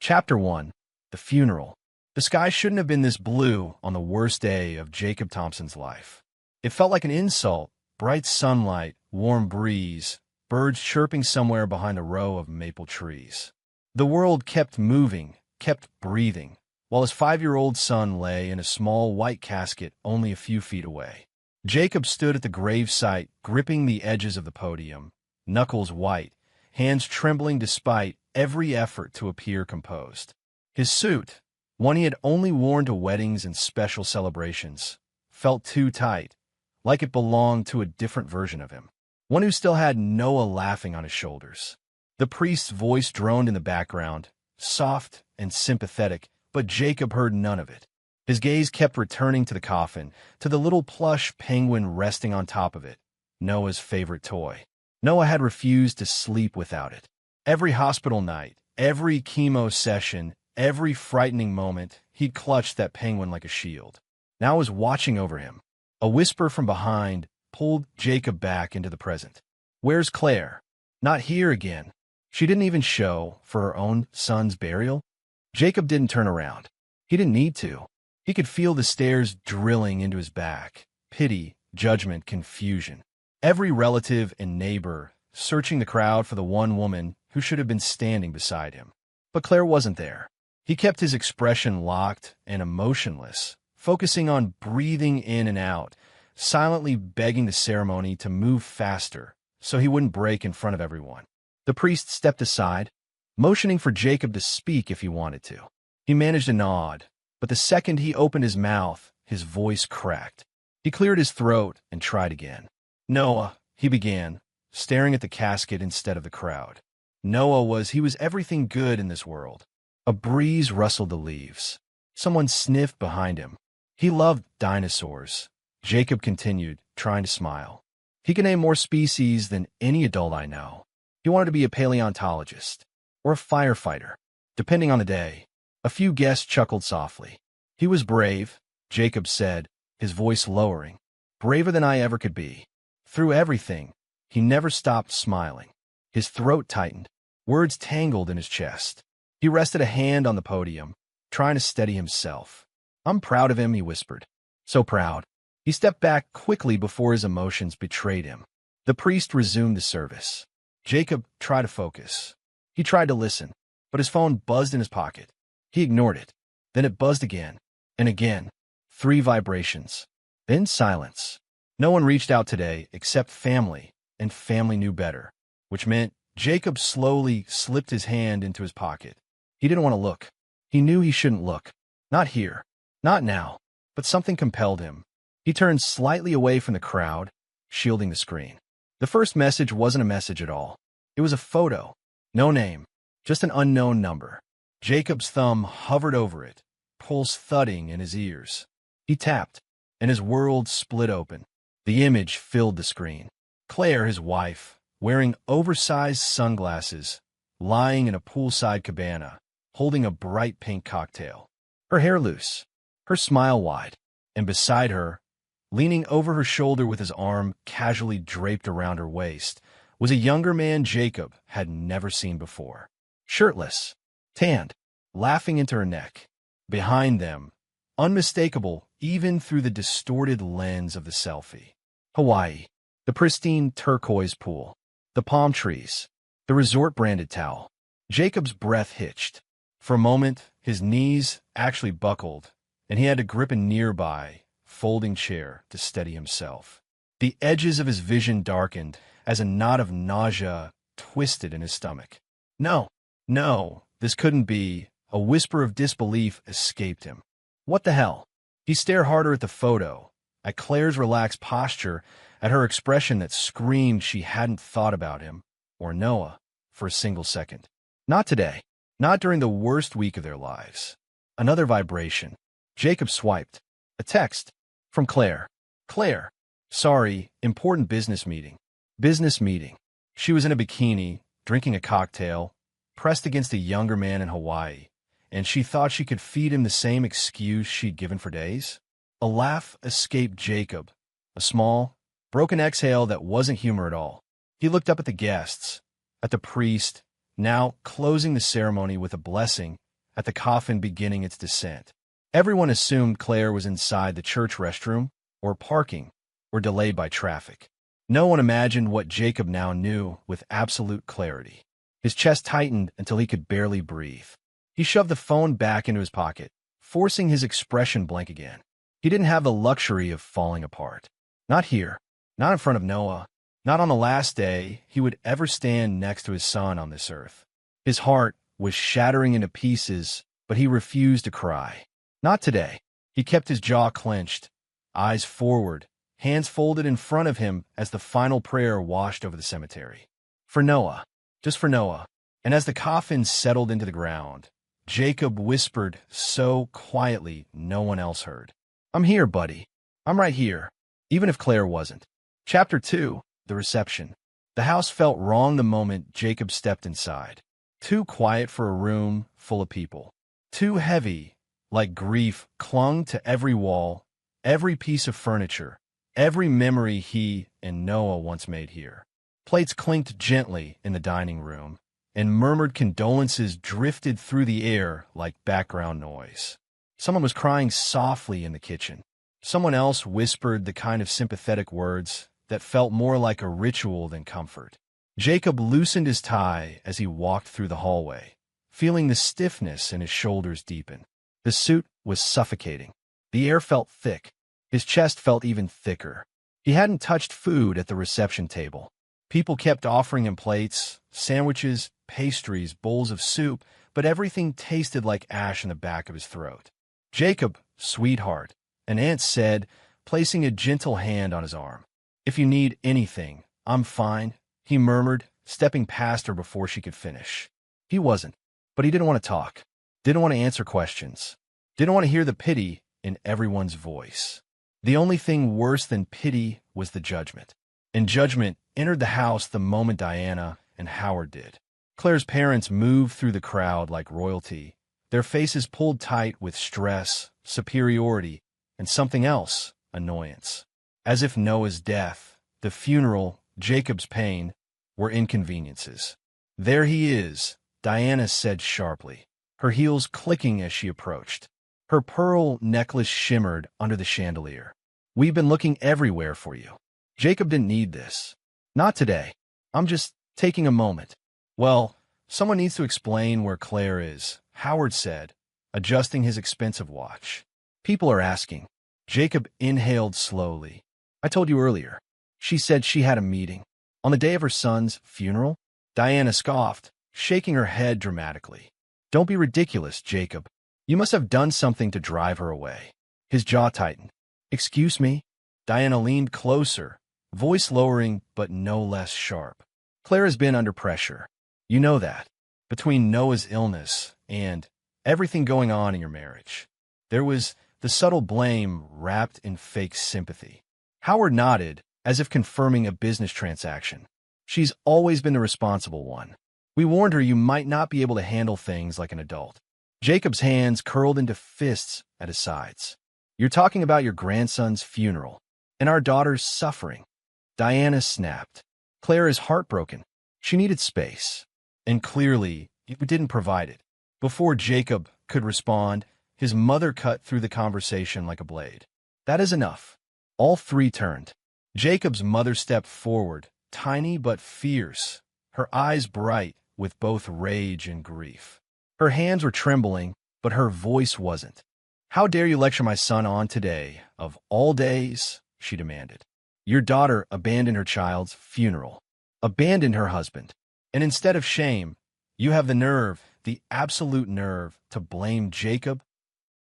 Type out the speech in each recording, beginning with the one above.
Chapter 1. The Funeral. The sky shouldn't have been this blue on the worst day of Jacob Thompson's life. It felt like an insult: bright sunlight, warm breeze, birds chirping somewhere behind a row of maple trees. The world kept moving, kept breathing, while his 5-year-old son lay in a small white casket only a few feet away. Jacob stood at the gravesite, gripping the edges of the podium, knuckles white, hands trembling despite every effort to appear composed. His suit, one he had only worn to weddings and special celebrations, felt too tight, like it belonged to a different version of him, one who still had Noah laughing on his shoulders. The priest's voice droned in the background, soft and sympathetic, but Jacob heard none of it. His gaze kept returning to the coffin, to the little plush penguin resting on top of it, Noah's favorite toy. Noah had refused to sleep without it. Every hospital night, every chemo session, every frightening moment, he'd clutched that penguin like a shield. Now it was watching over him. A whisper from behind pulled Jacob back into the present. "Where's Claire?" "Not here again." She didn't even show for her own son's burial. Jacob didn't turn around. He didn't need to. He could feel the stares drilling into his back. Pity, judgment, confusion. Every relative and neighbor searching the crowd for the one woman who should have been standing beside him. But Claire wasn't there. He kept his expression locked and emotionless, focusing on breathing in and out, silently begging the ceremony to move faster so he wouldn't break in front of everyone. The priest stepped aside, motioning for Jacob to speak if he wanted to. He managed a nod, but the second he opened his mouth, his voice cracked. He cleared his throat and tried again. "Noah," he began, staring at the casket instead of the crowd. He was everything good in this world. A breeze rustled the leaves. Someone sniffed behind him. He loved dinosaurs. Jacob continued, trying to smile. He could name more species than any adult I know. He wanted to be a paleontologist or a firefighter, depending on the day. A few guests chuckled softly. "He was brave," Jacob said, his voice lowering. "Braver than I ever could be." Through everything, he never stopped smiling. His throat tightened. Words tangled in his chest. He rested a hand on the podium, trying to steady himself. "I'm proud of him," he whispered. "So proud." He stepped back quickly before his emotions betrayed him. The priest resumed the service. Jacob tried to focus. He tried to listen, but his phone buzzed in his pocket. He ignored it. Then it buzzed again, and again. 3 vibrations. Then silence. No one reached out today except family, and family knew better, which meant Jacob slowly slipped his hand into his pocket. He didn't want to look. He knew he shouldn't look. Not here. Not now. But something compelled him. He turned slightly away from the crowd, shielding the screen. The first message wasn't a message at all. It was a photo. No name. Just an unknown number. Jacob's thumb hovered over it, pulse thudding in his ears. He tapped, and his world split open. The image filled the screen. Claire, his wife, wearing oversized sunglasses, lying in a poolside cabana, holding a bright pink cocktail. Her hair loose, her smile wide, and beside her, leaning over her shoulder with his arm casually draped around her waist, was a younger man Jacob had never seen before. Shirtless, tanned, laughing into her neck. Behind them, unmistakable even through the distorted lens of the selfie. Hawaii, the pristine turquoise pool, the palm trees, the resort-branded towel. Jacob's breath hitched. For a moment, his knees actually buckled, and he had to grip a nearby, folding chair to steady himself. The edges of his vision darkened as a knot of nausea twisted in his stomach. No, this couldn't be. A whisper of disbelief escaped him. What the hell? He stared harder at the photo, at Claire's relaxed posture, at her expression that screamed she hadn't thought about him, or Noah, for a single second. Not today. Not during the worst week of their lives. Another vibration. Jacob swiped. A text. From Claire. "Claire. Sorry, important business meeting." Business meeting. She was in a bikini, drinking a cocktail, pressed against a younger man in Hawaii, and she thought she could feed him the same excuse she'd given for days. A laugh escaped Jacob, a small, broken exhale that wasn't humor at all. He looked up at the guests, at the priest, now closing the ceremony with a blessing, at the coffin beginning its descent. Everyone assumed Claire was inside the church restroom, or parking, or delayed by traffic. No one imagined what Jacob now knew with absolute clarity. His chest tightened until he could barely breathe. He shoved the phone back into his pocket, forcing his expression blank again. He didn't have the luxury of falling apart. Not here. Not in front of Noah. Not on the last day he would ever stand next to his son on this earth. His heart was shattering into pieces, but he refused to cry. Not today. He kept his jaw clenched, eyes forward, hands folded in front of him as the final prayer washed over the cemetery. For Noah. Just for Noah. And as the coffin settled into the ground, Jacob whispered so quietly no one else heard. I'm here, buddy. I'm right here, even if Claire wasn't. Chapter 2, The Reception. The house felt wrong the moment Jacob stepped inside. Too quiet for a room full of people. Too heavy, like grief clung to every wall, every piece of furniture, every memory he and Noah once made here. Plates clinked gently in the dining room, and murmured condolences drifted through the air like background noise. Someone was crying softly in the kitchen. Someone else whispered the kind of sympathetic words that felt more like a ritual than comfort. Jacob loosened his tie as he walked through the hallway, feeling the stiffness in his shoulders deepen. The suit was suffocating. The air felt thick. His chest felt even thicker. He hadn't touched food at the reception table. People kept offering him plates, sandwiches, pastries, bowls of soup, but everything tasted like ash in the back of his throat. Jacob, sweetheart, an aunt said, placing a gentle hand on his arm. If you need anything, I'm fine, he murmured, stepping past her before she could finish. He wasn't, but he didn't want to talk, didn't want to answer questions, didn't want to hear the pity in everyone's voice. The only thing worse than pity was the judgment. And judgment entered the house the moment Diana and Howard did. Claire's parents moved through the crowd like royalty, their faces pulled tight with stress, superiority, and something else, annoyance. As if Noah's death, the funeral, Jacob's pain, were inconveniences. There he is, Diana said sharply, her heels clicking as she approached. Her pearl necklace shimmered under the chandelier. We've been looking everywhere for you. Jacob didn't need this. Not today. I'm just taking a moment. Well, someone needs to explain where Claire is, Howard said, adjusting his expensive watch. People are asking. Jacob inhaled slowly. I told you earlier. She said she had a meeting. On the day of her son's funeral? Diana scoffed, shaking her head dramatically. Don't be ridiculous, Jacob. You must have done something to drive her away. His jaw tightened. Excuse me? Diana leaned closer, voice lowering but no less sharp. Claire has been under pressure. You know that. Between Noah's illness and everything going on in your marriage. There was the subtle blame wrapped in fake sympathy. Howard nodded, as if confirming a business transaction. She's always been the responsible one. We warned her you might not be able to handle things like an adult. Jacob's hands curled into fists at his sides. You're talking about your grandson's funeral, and our daughter's suffering. Diana snapped. Claire is heartbroken. She needed space. And clearly, you didn't provide it. Before Jacob could respond, his mother cut through the conversation like a blade. That is enough. All three turned. Jacob's mother stepped forward, tiny but fierce, her eyes bright with both rage and grief. Her hands were trembling, but her voice wasn't. How dare you lecture my son on today, of all days, she demanded. Your daughter abandoned her child's funeral, abandoned her husband, and instead of shame, you have the nerve, the absolute nerve, to blame Jacob?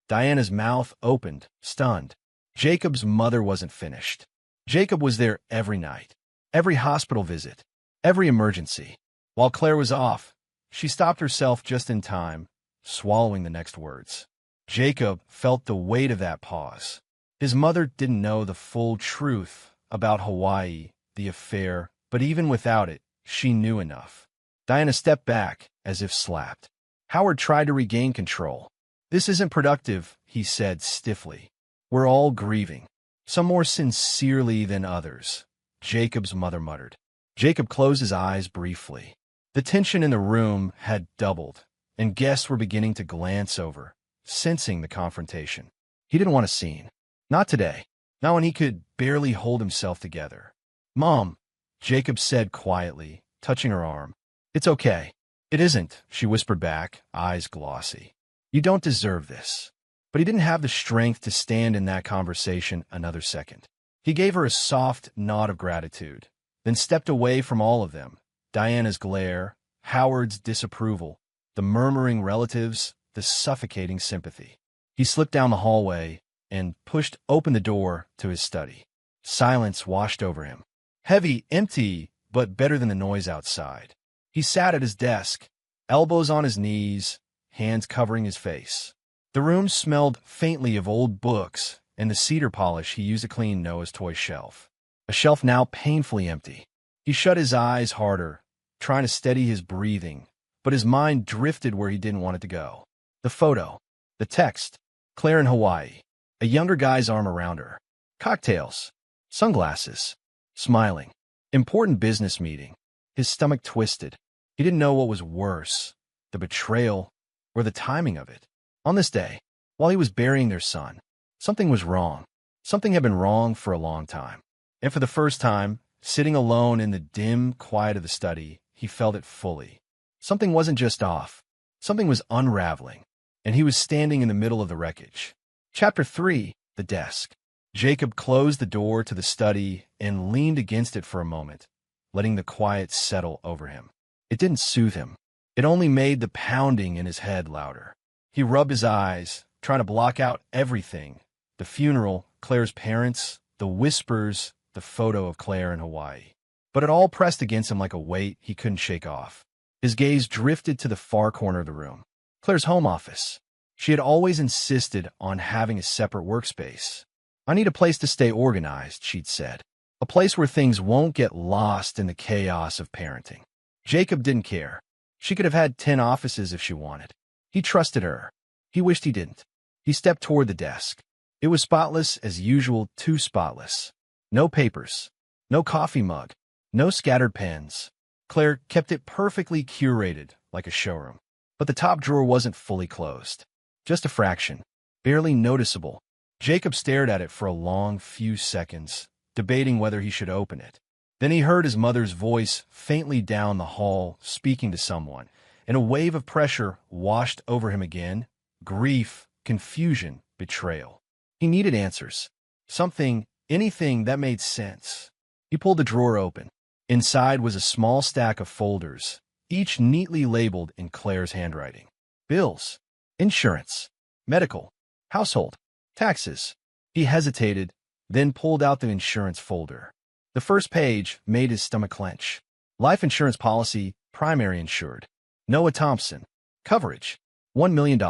Diana's mouth opened, stunned. Jacob's mother wasn't finished. Jacob was there every night, every hospital visit, every emergency. While Claire was off, she stopped herself just in time, swallowing the next words. Jacob felt the weight of that pause. His mother didn't know the full truth about Hawaii, the affair, but even without it, she knew enough. Diana stepped back, as if slapped. Howard tried to regain control. This isn't productive, he said stiffly. We're all grieving. Some more sincerely than others, Jacob's mother muttered. Jacob closed his eyes briefly. The tension in the room had doubled, and guests were beginning to glance over, sensing the confrontation. He didn't want a scene. Not today. Not when he could barely hold himself together. "Mom," Jacob said quietly, touching her arm. "It's okay." "It isn't," she whispered back, eyes glossy. "You don't deserve this." But he didn't have the strength to stand in that conversation another second. He gave her a soft nod of gratitude, then stepped away from all of them. Diana's glare, Howard's disapproval, the murmuring relatives, the suffocating sympathy. He slipped down the hallway and pushed open the door to his study. Silence washed over him. Heavy, empty, but better than the noise outside. He sat at his desk, elbows on his knees, hands covering his face. The room smelled faintly of old books and the cedar polish he used to clean Noah's toy shelf. A shelf now painfully empty. He shut his eyes harder, trying to steady his breathing, but his mind drifted where he didn't want it to go. The photo. The text. Claire in Hawaii. A younger guy's arm around her. Cocktails. Sunglasses. Smiling. Important business meeting. His stomach twisted. He didn't know what was worse, the betrayal or the timing of it. On this day, while he was burying their son, something was wrong. Something had been wrong for a long time. And for the first time, sitting alone in the dim quiet of the study, he felt it fully. Something wasn't just off. Something was unraveling, and he was standing in the middle of the wreckage. Chapter 3. The Desk. Jacob closed the door to the study and leaned against it for a moment, letting the quiet settle over him. It didn't soothe him. It only made the pounding in his head louder. He rubbed his eyes, trying to block out everything. The funeral, Claire's parents, the whispers, the photo of Claire in Hawaii. But it all pressed against him like a weight he couldn't shake off. His gaze drifted to the far corner of the room. Claire's home office. She had always insisted on having a separate workspace. "I need a place to stay organized," she'd said. "A place where things won't get lost in the chaos of parenting." Jacob didn't care. She could have had 10 offices if she wanted. He trusted her. He wished he didn't. He stepped toward the desk. It was spotless as usual, too spotless. No papers. No coffee mug. No scattered pens. Claire kept it perfectly curated, like a showroom. But the top drawer wasn't fully closed. Just a fraction. Barely noticeable. Jacob stared at it for a long few seconds, debating whether he should open it. Then he heard his mother's voice faintly down the hall, speaking to someone, and a wave of pressure washed over him again. Grief, confusion, betrayal. He needed answers. Something, anything that made sense. He pulled the drawer open. Inside was a small stack of folders, each neatly labeled in Claire's handwriting. Bills, insurance, medical, household, taxes. He hesitated, then pulled out the insurance folder. The first page made his stomach clench. Life insurance policy, primary insured. Noah Thompson. Coverage, $1 million.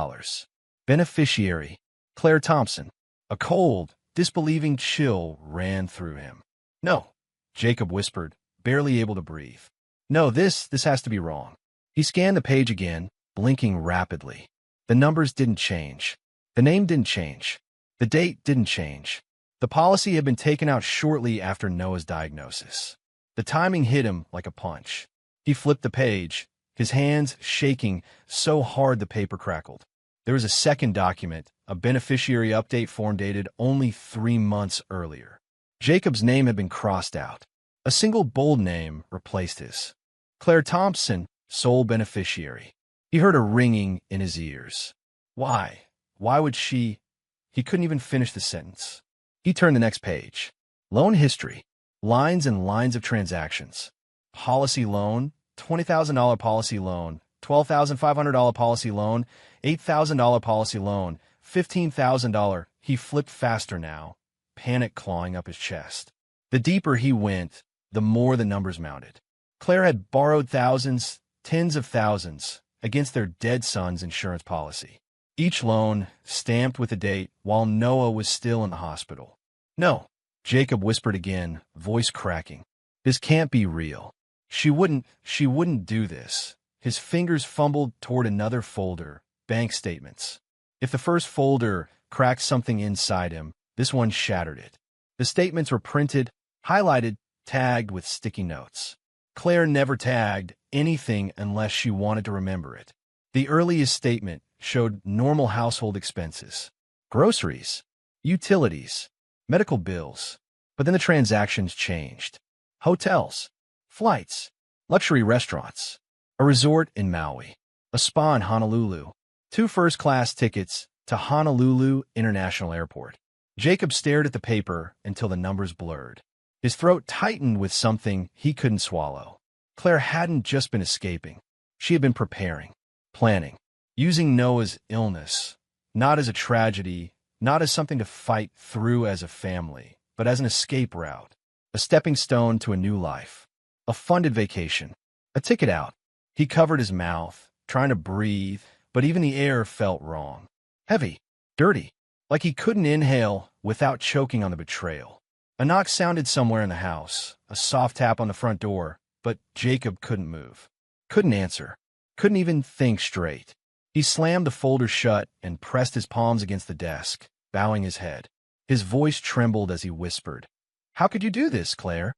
Beneficiary, Claire Thompson. A cold, disbelieving chill ran through him. "No," Jacob whispered, barely able to breathe. "No, this has to be wrong." He scanned the page again, blinking rapidly. The numbers didn't change. The name didn't change. The date didn't change. The policy had been taken out shortly after Noah's diagnosis. The timing hit him like a punch. He flipped the page, his hands shaking so hard the paper crackled. There was a second document, a beneficiary update form dated only 3 months earlier. Jacob's name had been crossed out. A single bold name replaced his. Claire Thompson, sole beneficiary. He heard a ringing in his ears. Why? Why would she? He couldn't even finish the sentence. He turned the next page. Loan history. Lines and lines of transactions. Policy loan, $20,000 policy loan, $12,500 policy loan, $8,000 policy loan, $15,000. He flipped faster now, panic clawing up his chest. The deeper he went, the more the numbers mounted. Claire had borrowed thousands, tens of thousands, against their dead son's insurance policy. Each loan stamped with a date while Noah was still in the hospital. "No," Jacob whispered again, voice cracking. "This can't be real. She wouldn't do this." His fingers fumbled toward another folder, bank statements. If the first folder cracked something inside him, this one shattered it. The statements were printed, highlighted, tagged with sticky notes. Claire never tagged anything unless she wanted to remember it. The earliest statement showed normal household expenses, groceries, utilities, medical bills. But then the transactions changed. Hotels, flights, luxury restaurants, a resort in Maui, a spa in Honolulu, 2 first-class tickets to Honolulu International Airport. Jacob stared at the paper until the numbers blurred. His throat tightened with something he couldn't swallow. Claire hadn't just been escaping. She had been preparing, planning, using Noah's illness, not as a tragedy, not as something to fight through as a family, but as an escape route, a stepping stone to a new life, a funded vacation, a ticket out. He covered his mouth, trying to breathe, but even the air felt wrong. Heavy, dirty, like he couldn't inhale without choking on the betrayal. A knock sounded somewhere in the house, a soft tap on the front door, but Jacob couldn't move, couldn't answer, couldn't even think straight. He slammed the folder shut and pressed his palms against the desk, bowing his head. His voice trembled as he whispered, "How could you do this, Claire?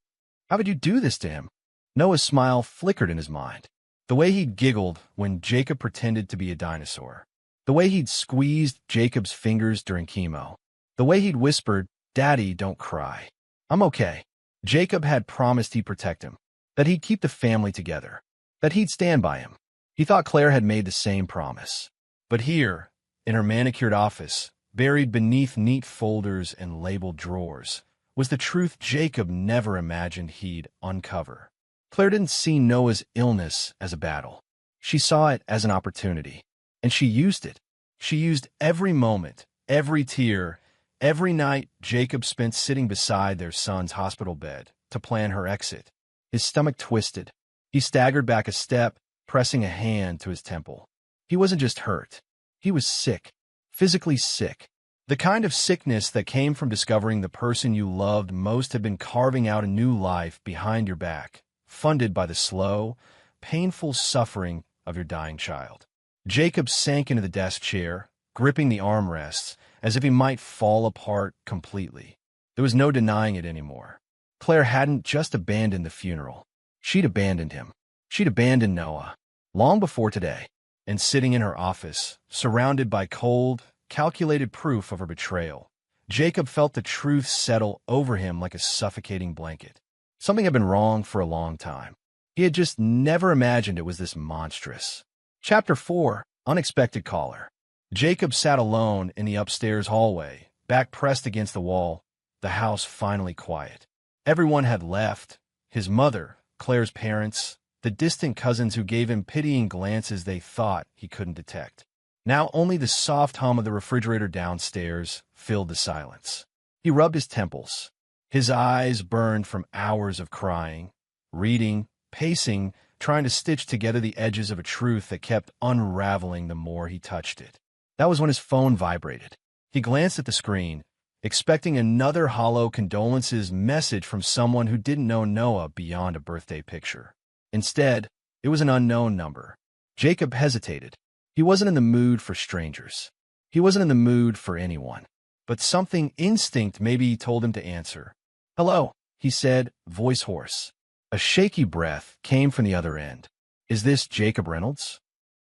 How could you do this to him?" Noah's smile flickered in his mind. The way he'd giggled when Jacob pretended to be a dinosaur. The way he'd squeezed Jacob's fingers during chemo. The way he'd whispered, "Daddy, don't cry. I'm okay." Jacob had promised he'd protect him, that he'd keep the family together, that he'd stand by him. He thought Claire had made the same promise. But here, in her manicured office, buried beneath neat folders and labeled drawers, was the truth Jacob never imagined he'd uncover. Claire didn't see Noah's illness as a battle. She saw it as an opportunity, and she used it. She used every moment, every tear, every night Jacob spent sitting beside their son's hospital bed to plan her exit. His stomach twisted. He staggered back a step, pressing a hand to his temple. He wasn't just hurt. He was sick, physically sick. The kind of sickness that came from discovering the person you loved most had been carving out a new life behind your back, funded by the slow, painful suffering of your dying child. Jacob sank into the desk chair, gripping the armrests, as if he might fall apart completely. There was no denying it anymore. Claire hadn't just abandoned the funeral. She'd abandoned him. She'd abandoned Noah, long before today. And sitting in her office, surrounded by cold, calculated proof of her betrayal, Jacob felt the truth settle over him like a suffocating blanket. Something had been wrong for a long time. He had just never imagined it was this monstrous. Chapter 4, Unexpected Caller. Jacob sat alone in the upstairs hallway, back pressed against the wall, the house finally quiet. Everyone had left. His mother, Claire's parents, the distant cousins who gave him pitying glances they thought he couldn't detect. Now only the soft hum of the refrigerator downstairs filled the silence. He rubbed his temples. His eyes burned from hours of crying, reading, pacing, trying to stitch together the edges of a truth that kept unraveling the more he touched it. That was when his phone vibrated. He glanced at the screen, expecting another hollow condolences message from someone who didn't know Noah beyond a birthday picture. Instead, it was an unknown number. Jacob hesitated. He wasn't in the mood for strangers. He wasn't in the mood for anyone. But something instinct maybe told him to answer. "Hello," he said, voice hoarse. A shaky breath came from the other end. "Is this Jacob Reynolds?"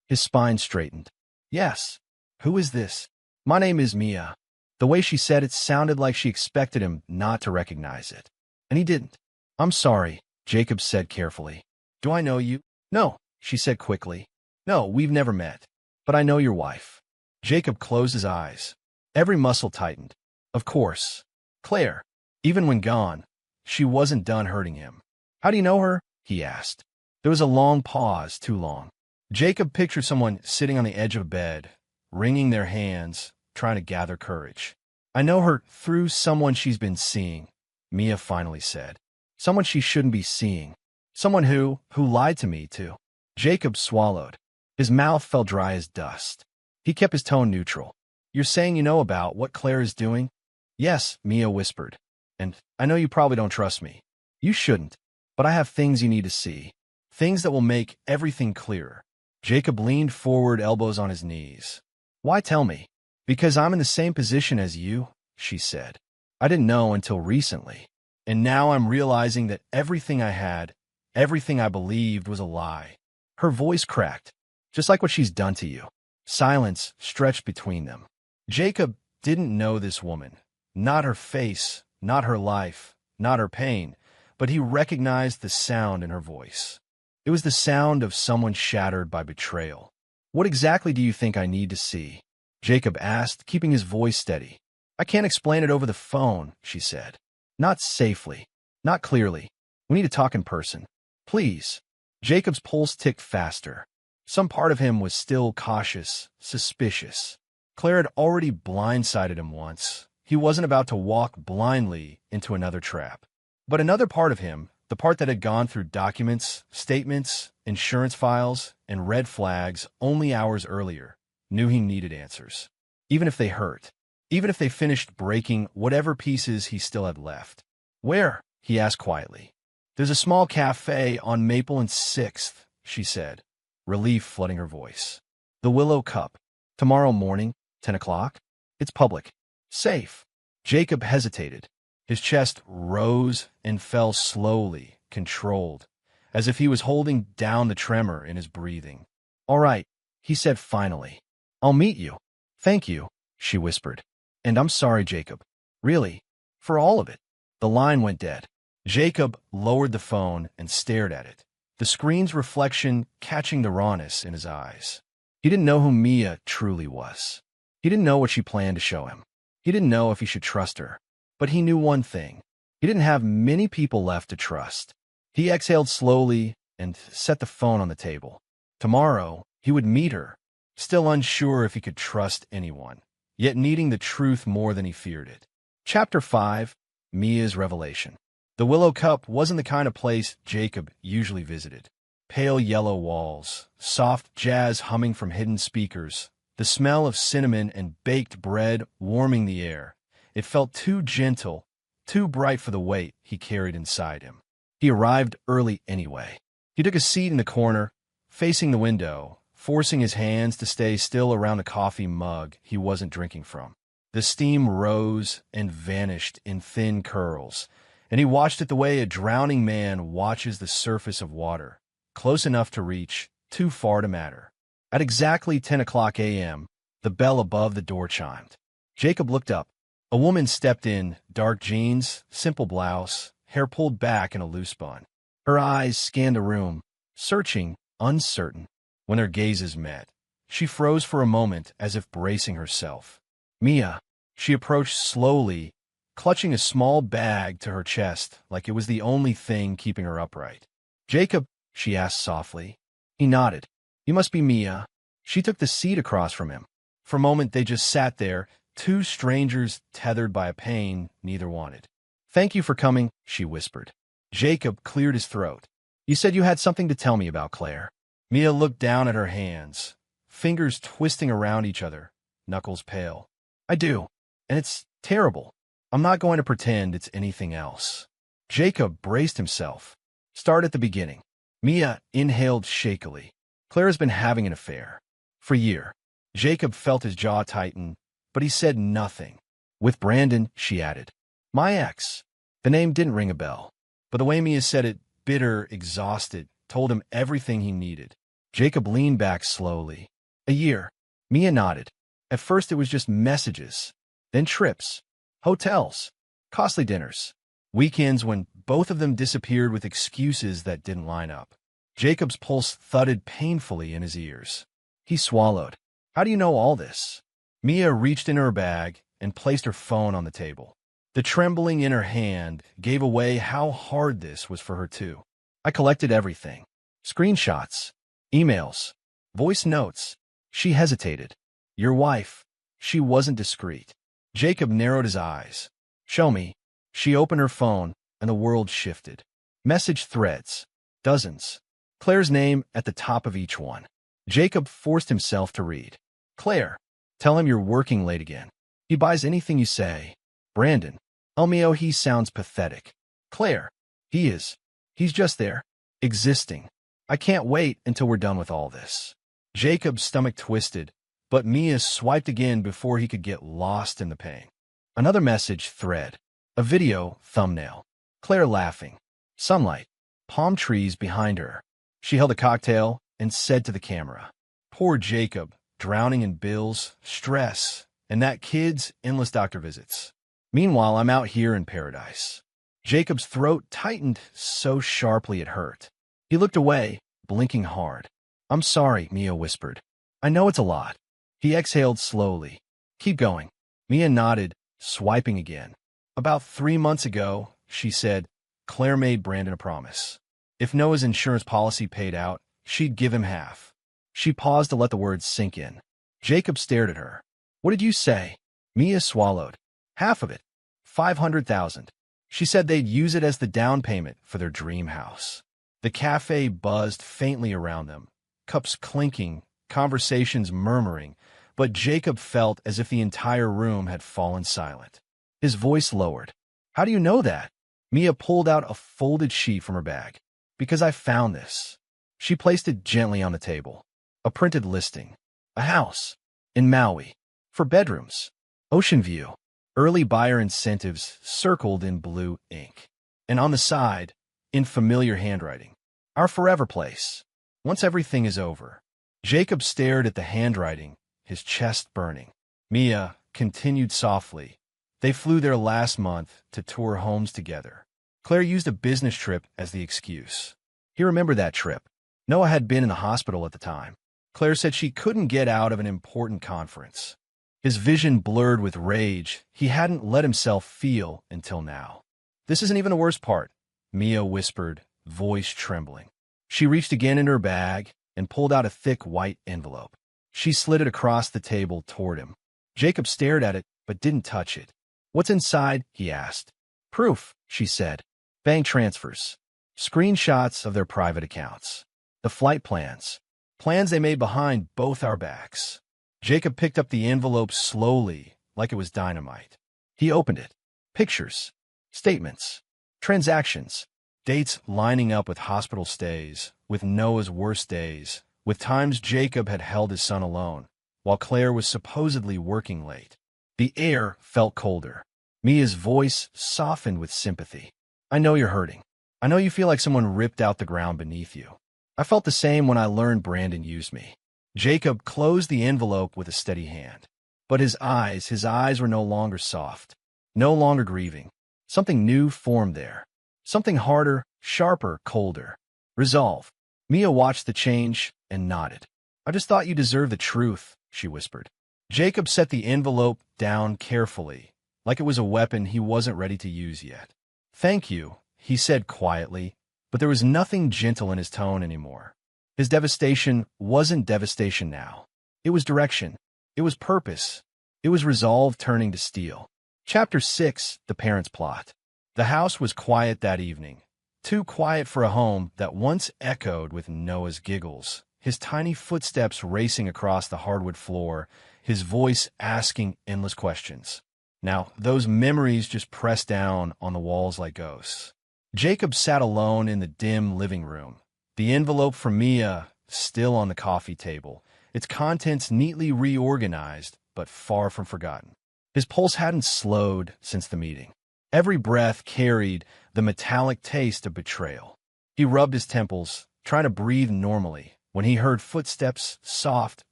His spine straightened. "Yes. Who is this?" "My name is Mia." The way she said it sounded like she expected him not to recognize it. And he didn't. "I'm sorry," Jacob said carefully. "Do I know you?" "No," she said quickly. "No, we've never met. But I know your wife." Jacob closed his eyes. Every muscle tightened. Of course. Claire. Even when gone, she wasn't done hurting him. "How do you know her?" he asked. There was a long pause, too long. Jacob pictured someone sitting on the edge of a bed, wringing their hands, trying to gather courage. "I know her through someone she's been seeing," Mia finally said. "Someone she shouldn't be seeing. Someone who lied to me, too." Jacob swallowed. His mouth felt dry as dust. He kept his tone neutral. "You're saying you know about what Claire is doing?" "Yes," Mia whispered. "And I know you probably don't trust me. You shouldn't. But I have things you need to see. Things that will make everything clearer." Jacob leaned forward, elbows on his knees. "Why tell me?" "Because I'm in the same position as you," she said. "I didn't know until recently. And now I'm realizing that everything I had, everything I believed was a lie." Her voice cracked. just like what she's done to you. Silence stretched between them. Jacob didn't know this woman. Not her face, not her life, not her pain, but he recognized the sound in her voice. It was the sound of someone shattered by betrayal. "What exactly do you think I need to see?" Jacob asked, keeping his voice steady. "I can't explain it over the phone," she said. "Not safely. Not clearly. We need to talk in person. Please." Jacob's pulse ticked faster. Some part of him was still cautious, suspicious. Claire had already blindsided him once. He wasn't about to walk blindly into another trap. But another part of him, the part that had gone through documents, statements, insurance files, and red flags only hours earlier, knew he needed answers. Even if they hurt. Even if they finished breaking whatever pieces he still had left. "Where?" he asked quietly. "There's a small cafe on Maple and 6th, she said, relief flooding her voice. "The Willow Cup. Tomorrow morning, 10 o'clock. It's public. Safe." Jacob hesitated. His chest rose and fell slowly, controlled, as if he was holding down the tremor in his breathing. "All right," he said finally. "I'll meet you." "Thank you," she whispered. "And I'm sorry, Jacob. Really. For all of it." The line went dead. Jacob lowered the phone and stared at it, the screen's reflection catching the rawness in his eyes. He didn't know who Mia truly was. He didn't know what she planned to show him. He didn't know if he should trust her. But he knew one thing. He didn't have many people left to trust. He exhaled slowly and set the phone on the table. Tomorrow, he would meet her, still unsure if he could trust anyone, yet needing the truth more than he feared it. Chapter 5. Mia's Revelation. The Willow Cup wasn't the kind of place Jacob usually visited. Pale yellow walls, soft jazz humming from hidden speakers, the smell of cinnamon and baked bread warming the air. It felt too gentle, too bright for the weight he carried inside him. He arrived early anyway. He took a seat in the corner, facing the window, forcing his hands to stay still around the coffee mug he wasn't drinking from. The steam rose and vanished in thin curls, and he watched it the way a drowning man watches the surface of water, close enough to reach, too far to matter. At exactly 10 o'clock a.m., the bell above the door chimed. Jacob looked up. A woman stepped in, dark jeans, simple blouse, hair pulled back in a loose bun. Her eyes scanned the room, searching, uncertain. When their gazes met, she froze for a moment as if bracing herself. "Mia." She approached slowly, clutching a small bag to her chest like it was the only thing keeping her upright. "Jacob?" she asked softly. He nodded. "You must be Mia." She took the seat across from him. For a moment they just sat there, two strangers tethered by a pain neither wanted. "Thank you for coming," she whispered. Jacob cleared his throat. "You said you had something to tell me about Claire." Mia looked down at her hands, fingers twisting around each other, knuckles pale. "I do, and it's terrible. I'm not going to pretend it's anything else." Jacob braced himself. "Start at the beginning." Mia inhaled shakily. "Claire's been having an affair. For a year." Jacob felt his jaw tighten, but he said nothing. "With Brandon," she added. "My ex." The name didn't ring a bell, but the way Mia said it, bitter, exhausted, told him everything he needed. Jacob leaned back slowly. "A year." Mia nodded. "At first it was just messages, then trips, hotels, costly dinners, weekends when both of them disappeared with excuses that didn't line up." Jacob's pulse thudded painfully in his ears. He swallowed. "How do you know all this?" Mia reached in her bag and placed her phone on the table. The trembling in her hand gave away how hard this was for her too. "I collected everything. Screenshots, emails, voice notes." She hesitated. "Your wife." She wasn't discreet. Jacob narrowed his eyes. "Show me." She opened her phone, and the world shifted. Message threads. Dozens. Claire's name at the top of each one. Jacob forced himself to read. "Claire. Tell him you're working late again. He buys anything you say." "Brandon. Elmio, he sounds pathetic." "Claire. He is. He's just there. Existing. I can't wait until we're done with all this." Jacob's stomach twisted, but Mia swiped again before he could get lost in the pain. Another message thread. A video thumbnail. Claire laughing. Sunlight. Palm trees behind her. She held a cocktail and said to the camera, Poor Jacob, drowning in bills, stress, and that kid's endless doctor visits. Meanwhile, I'm out here in paradise. Jacob's throat tightened so sharply it hurt. He looked away, blinking hard. I'm sorry, Mia whispered. I know it's a lot. He exhaled slowly. Keep going. Mia nodded, swiping again. About 3 months ago, she said, Claire made Brandon a promise. If Noah's insurance policy paid out, she'd give him half. She paused to let the words sink in. Jacob stared at her. What did you say? Mia swallowed. Half of it. 500,000. She said they'd use it as the down payment for their dream house. The cafe buzzed faintly around them, cups clinking, conversations murmuring, but Jacob felt as if the entire room had fallen silent. His voice lowered. How do you know that? Mia pulled out a folded sheet from her bag. Because I found this. She placed it gently on the table. A printed listing. A house. In Maui. For bedrooms. Ocean view. Early buyer incentives circled in blue ink. And on the side, in familiar handwriting, our forever place. Once everything is over. Jacob stared at the handwriting, his chest burning. Mia continued softly. They flew there last month to tour homes together. Claire used a business trip as the excuse. He remembered that trip. Noah had been in the hospital at the time. Claire said she couldn't get out of an important conference. His vision blurred with rage he hadn't let himself feel until now. This isn't even the worst part, Mia whispered, voice trembling. She reached again in her bag and pulled out a thick white envelope. She slid it across the table toward him. Jacob stared at it but didn't touch it. What's inside? He asked. Proof, she said. Bank transfers. Screenshots of their private accounts. The flight plans. Plans they made behind both our backs. Jacob picked up the envelope slowly, like it was dynamite. He opened it. Pictures. Statements. Transactions. Dates lining up with hospital stays, with Noah's worst days, with times Jacob had held his son alone, while Claire was supposedly working late. The air felt colder. Mia's voice softened with sympathy. I know you're hurting. I know you feel like someone ripped out the ground beneath you. I felt the same when I learned Brandon used me. Jacob closed the envelope with a steady hand. But his eyes were no longer soft, no longer grieving. Something new formed there. Something harder, sharper, colder. Resolve. Mia watched the change and nodded. I just thought you deserved the truth, she whispered. Jacob set the envelope down carefully, like it was a weapon he wasn't ready to use yet. Thank you, he said quietly, but there was nothing gentle in his tone anymore. His devastation wasn't devastation now. It was direction. It was purpose. It was resolve turning to steel. Chapter 6, The Parents' Plot. The house was quiet that evening. Too quiet for a home that once echoed with Noah's giggles, his tiny footsteps racing across the hardwood floor, his voice asking endless questions. Now, those memories just pressed down on the walls like ghosts. Jacob sat alone in the dim living room, the envelope from Mia still on the coffee table, its contents neatly reorganized but far from forgotten. His pulse hadn't slowed since the meeting. Every breath carried the metallic taste of betrayal. He rubbed his temples, trying to breathe normally, when he heard footsteps, soft,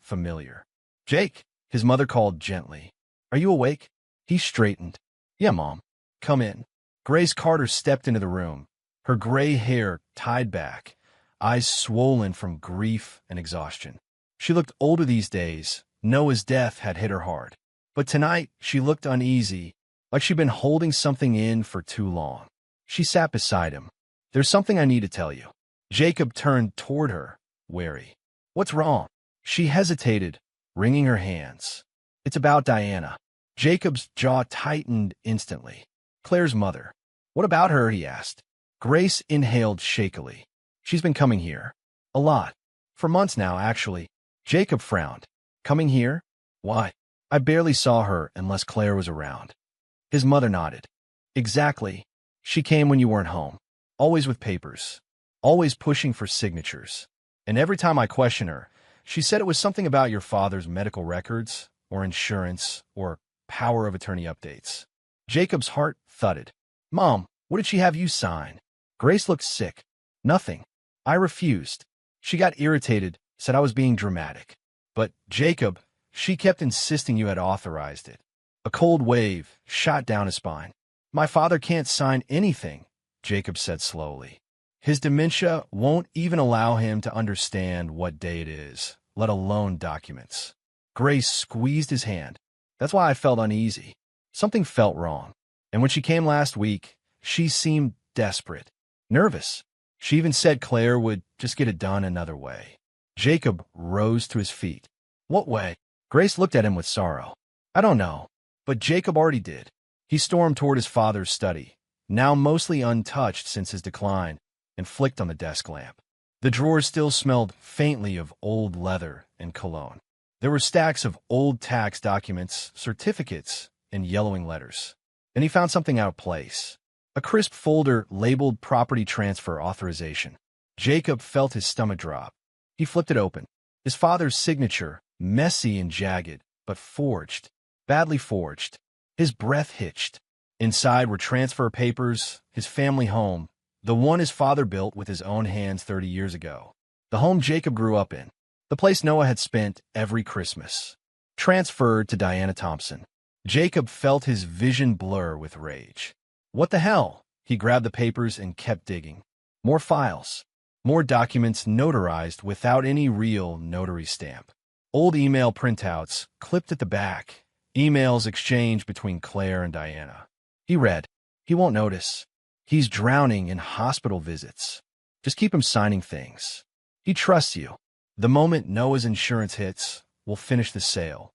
familiar. Jake, his mother called gently. Are you awake? He straightened. Yeah, Mom. Come in. Grace Carter stepped into the room, her gray hair tied back, eyes swollen from grief and exhaustion. She looked older these days. Noah's death had hit her hard. But tonight, she looked uneasy, like she'd been holding something in for too long. She sat beside him. There's something I need to tell you. Jacob turned toward her, wary. What's wrong? She hesitated, wringing her hands. It's about Diana. Jacob's jaw tightened instantly. Claire's mother. What about her? He asked. Grace inhaled shakily. She's been coming here. A lot. For months now, actually. Jacob frowned. Coming here? Why? I barely saw her unless Claire was around. His mother nodded. Exactly. She came when you weren't home. Always with papers. Always pushing for signatures. And every time I question her, she said it was something about your father's medical records, or insurance, or power of attorney updates. Jacob's heart thudded. Mom, what did she have you sign? Grace looked sick. Nothing. I refused. She got irritated, said I was being dramatic. But, Jacob, she kept insisting you had authorized it. A cold wave shot down his spine. My father can't sign anything, Jacob said slowly. His dementia won't even allow him to understand what day it is, let alone documents. Grace squeezed his hand. That's why I felt uneasy. Something felt wrong. And when she came last week, she seemed desperate, nervous. She even said Claire would just get it done another way. Jacob rose to his feet. What way? Grace looked at him with sorrow. I don't know, but Jacob already did. He stormed toward his father's study, now mostly untouched since his decline, and flicked on the desk lamp. The drawers still smelled faintly of old leather and cologne. There were stacks of old tax documents, certificates, and yellowing letters. Then he found something out of place. A crisp folder labeled Property Transfer Authorization. Jacob felt his stomach drop. He flipped it open. His father's signature, messy and jagged, but forged. Badly forged. His breath hitched. Inside were transfer papers, his family home, the one his father built with his own hands 30 years ago. The home Jacob grew up in. The place Noah had spent every Christmas. Transferred to Diana Thompson. Jacob felt his vision blur with rage. What the hell? He grabbed the papers and kept digging. More files. More documents notarized without any real notary stamp. Old email printouts clipped at the back. Emails exchanged between Claire and Diana. He read, "He won't notice. He's drowning in hospital visits. Just keep him signing things. He trusts you. The moment Noah's insurance hits, we'll finish the sale.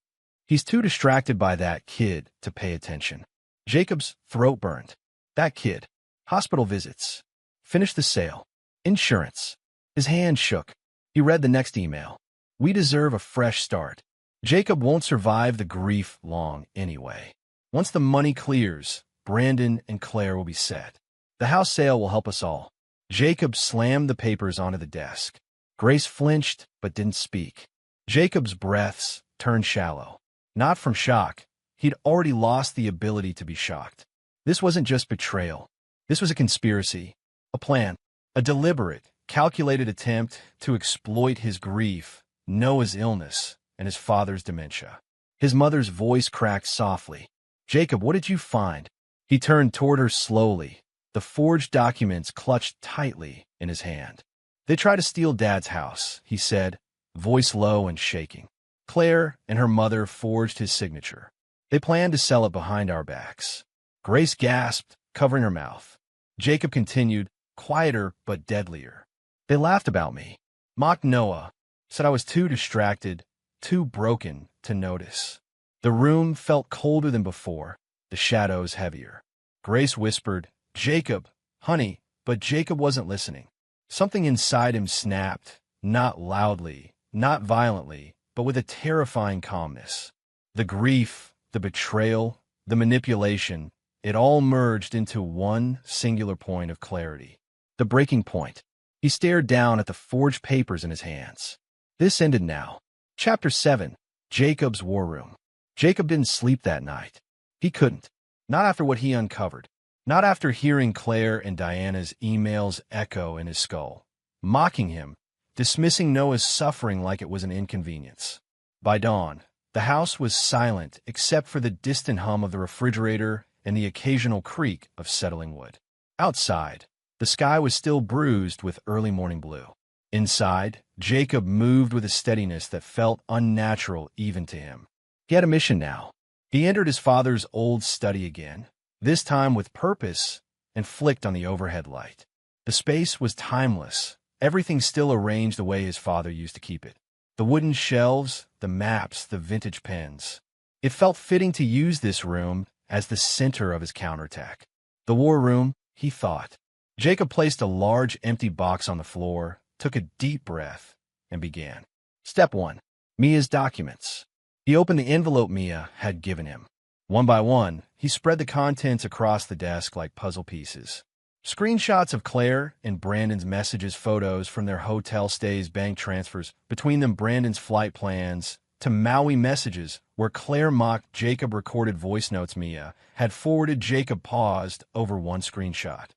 He's too distracted by that kid to pay attention." Jacob's throat burned. That kid. Hospital visits. Finish the sale. Insurance. His hand shook. He read the next email. "We deserve a fresh start. Jacob won't survive the grief long anyway. Once the money clears, Brandon and Claire will be set. The house sale will help us all." Jacob slammed the papers onto the desk. Grace flinched but didn't speak. Jacob's breaths turned shallow. Not from shock. He'd already lost the ability to be shocked. This wasn't just betrayal. This was a conspiracy, a plan, a deliberate, calculated attempt to exploit his grief, Noah's illness, and his father's dementia. His mother's voice cracked softly. "Jacob, what did you find?" He turned toward her slowly, the forged documents clutched tightly in his hand. "They tried to steal Dad's house," he said, voice low and shaking. "Claire and her mother forged his signature. They planned to sell it behind our backs." Grace gasped, covering her mouth. Jacob continued, quieter but deadlier. "They laughed about me, mocked Noah, said I was too distracted, too broken to notice." The room felt colder than before, the shadows heavier. Grace whispered, "Jacob, honey," but Jacob wasn't listening. Something inside him snapped, not loudly, not violently, but with a terrifying calmness. The grief, the betrayal, the manipulation, it all merged into one singular point of clarity. The breaking point. He stared down at the forged papers in his hands. This ended now. Chapter 7. Jacob's War Room. Jacob didn't sleep that night. He couldn't. Not after what he uncovered. Not after hearing Claire and Diana's emails echo in his skull, mocking him, dismissing Noah's suffering like it was an inconvenience. By dawn, the house was silent except for the distant hum of the refrigerator and the occasional creak of settling wood. Outside, the sky was still bruised with early morning blue. Inside, Jacob moved with a steadiness that felt unnatural even to him. He had a mission now. He entered his father's old study again, this time with purpose, and flicked on the overhead light. The space was timeless, everything still arranged the way his father used to keep it. The wooden shelves, the maps, the vintage pens. It felt fitting to use this room as the center of his counterattack. The war room, he thought. Jacob placed a large empty box on the floor, took a deep breath, and began. Step 1. Mia's documents. He opened the envelope Mia had given him. One by one, he spread the contents across the desk like puzzle pieces. Screenshots of Claire and Brandon's messages, photos from their hotel stays, bank transfers, between them Brandon's flight plans, to Maui messages where Claire mocked Jacob, recorded voice notes Mia had forwarded. Jacob paused over one screenshot.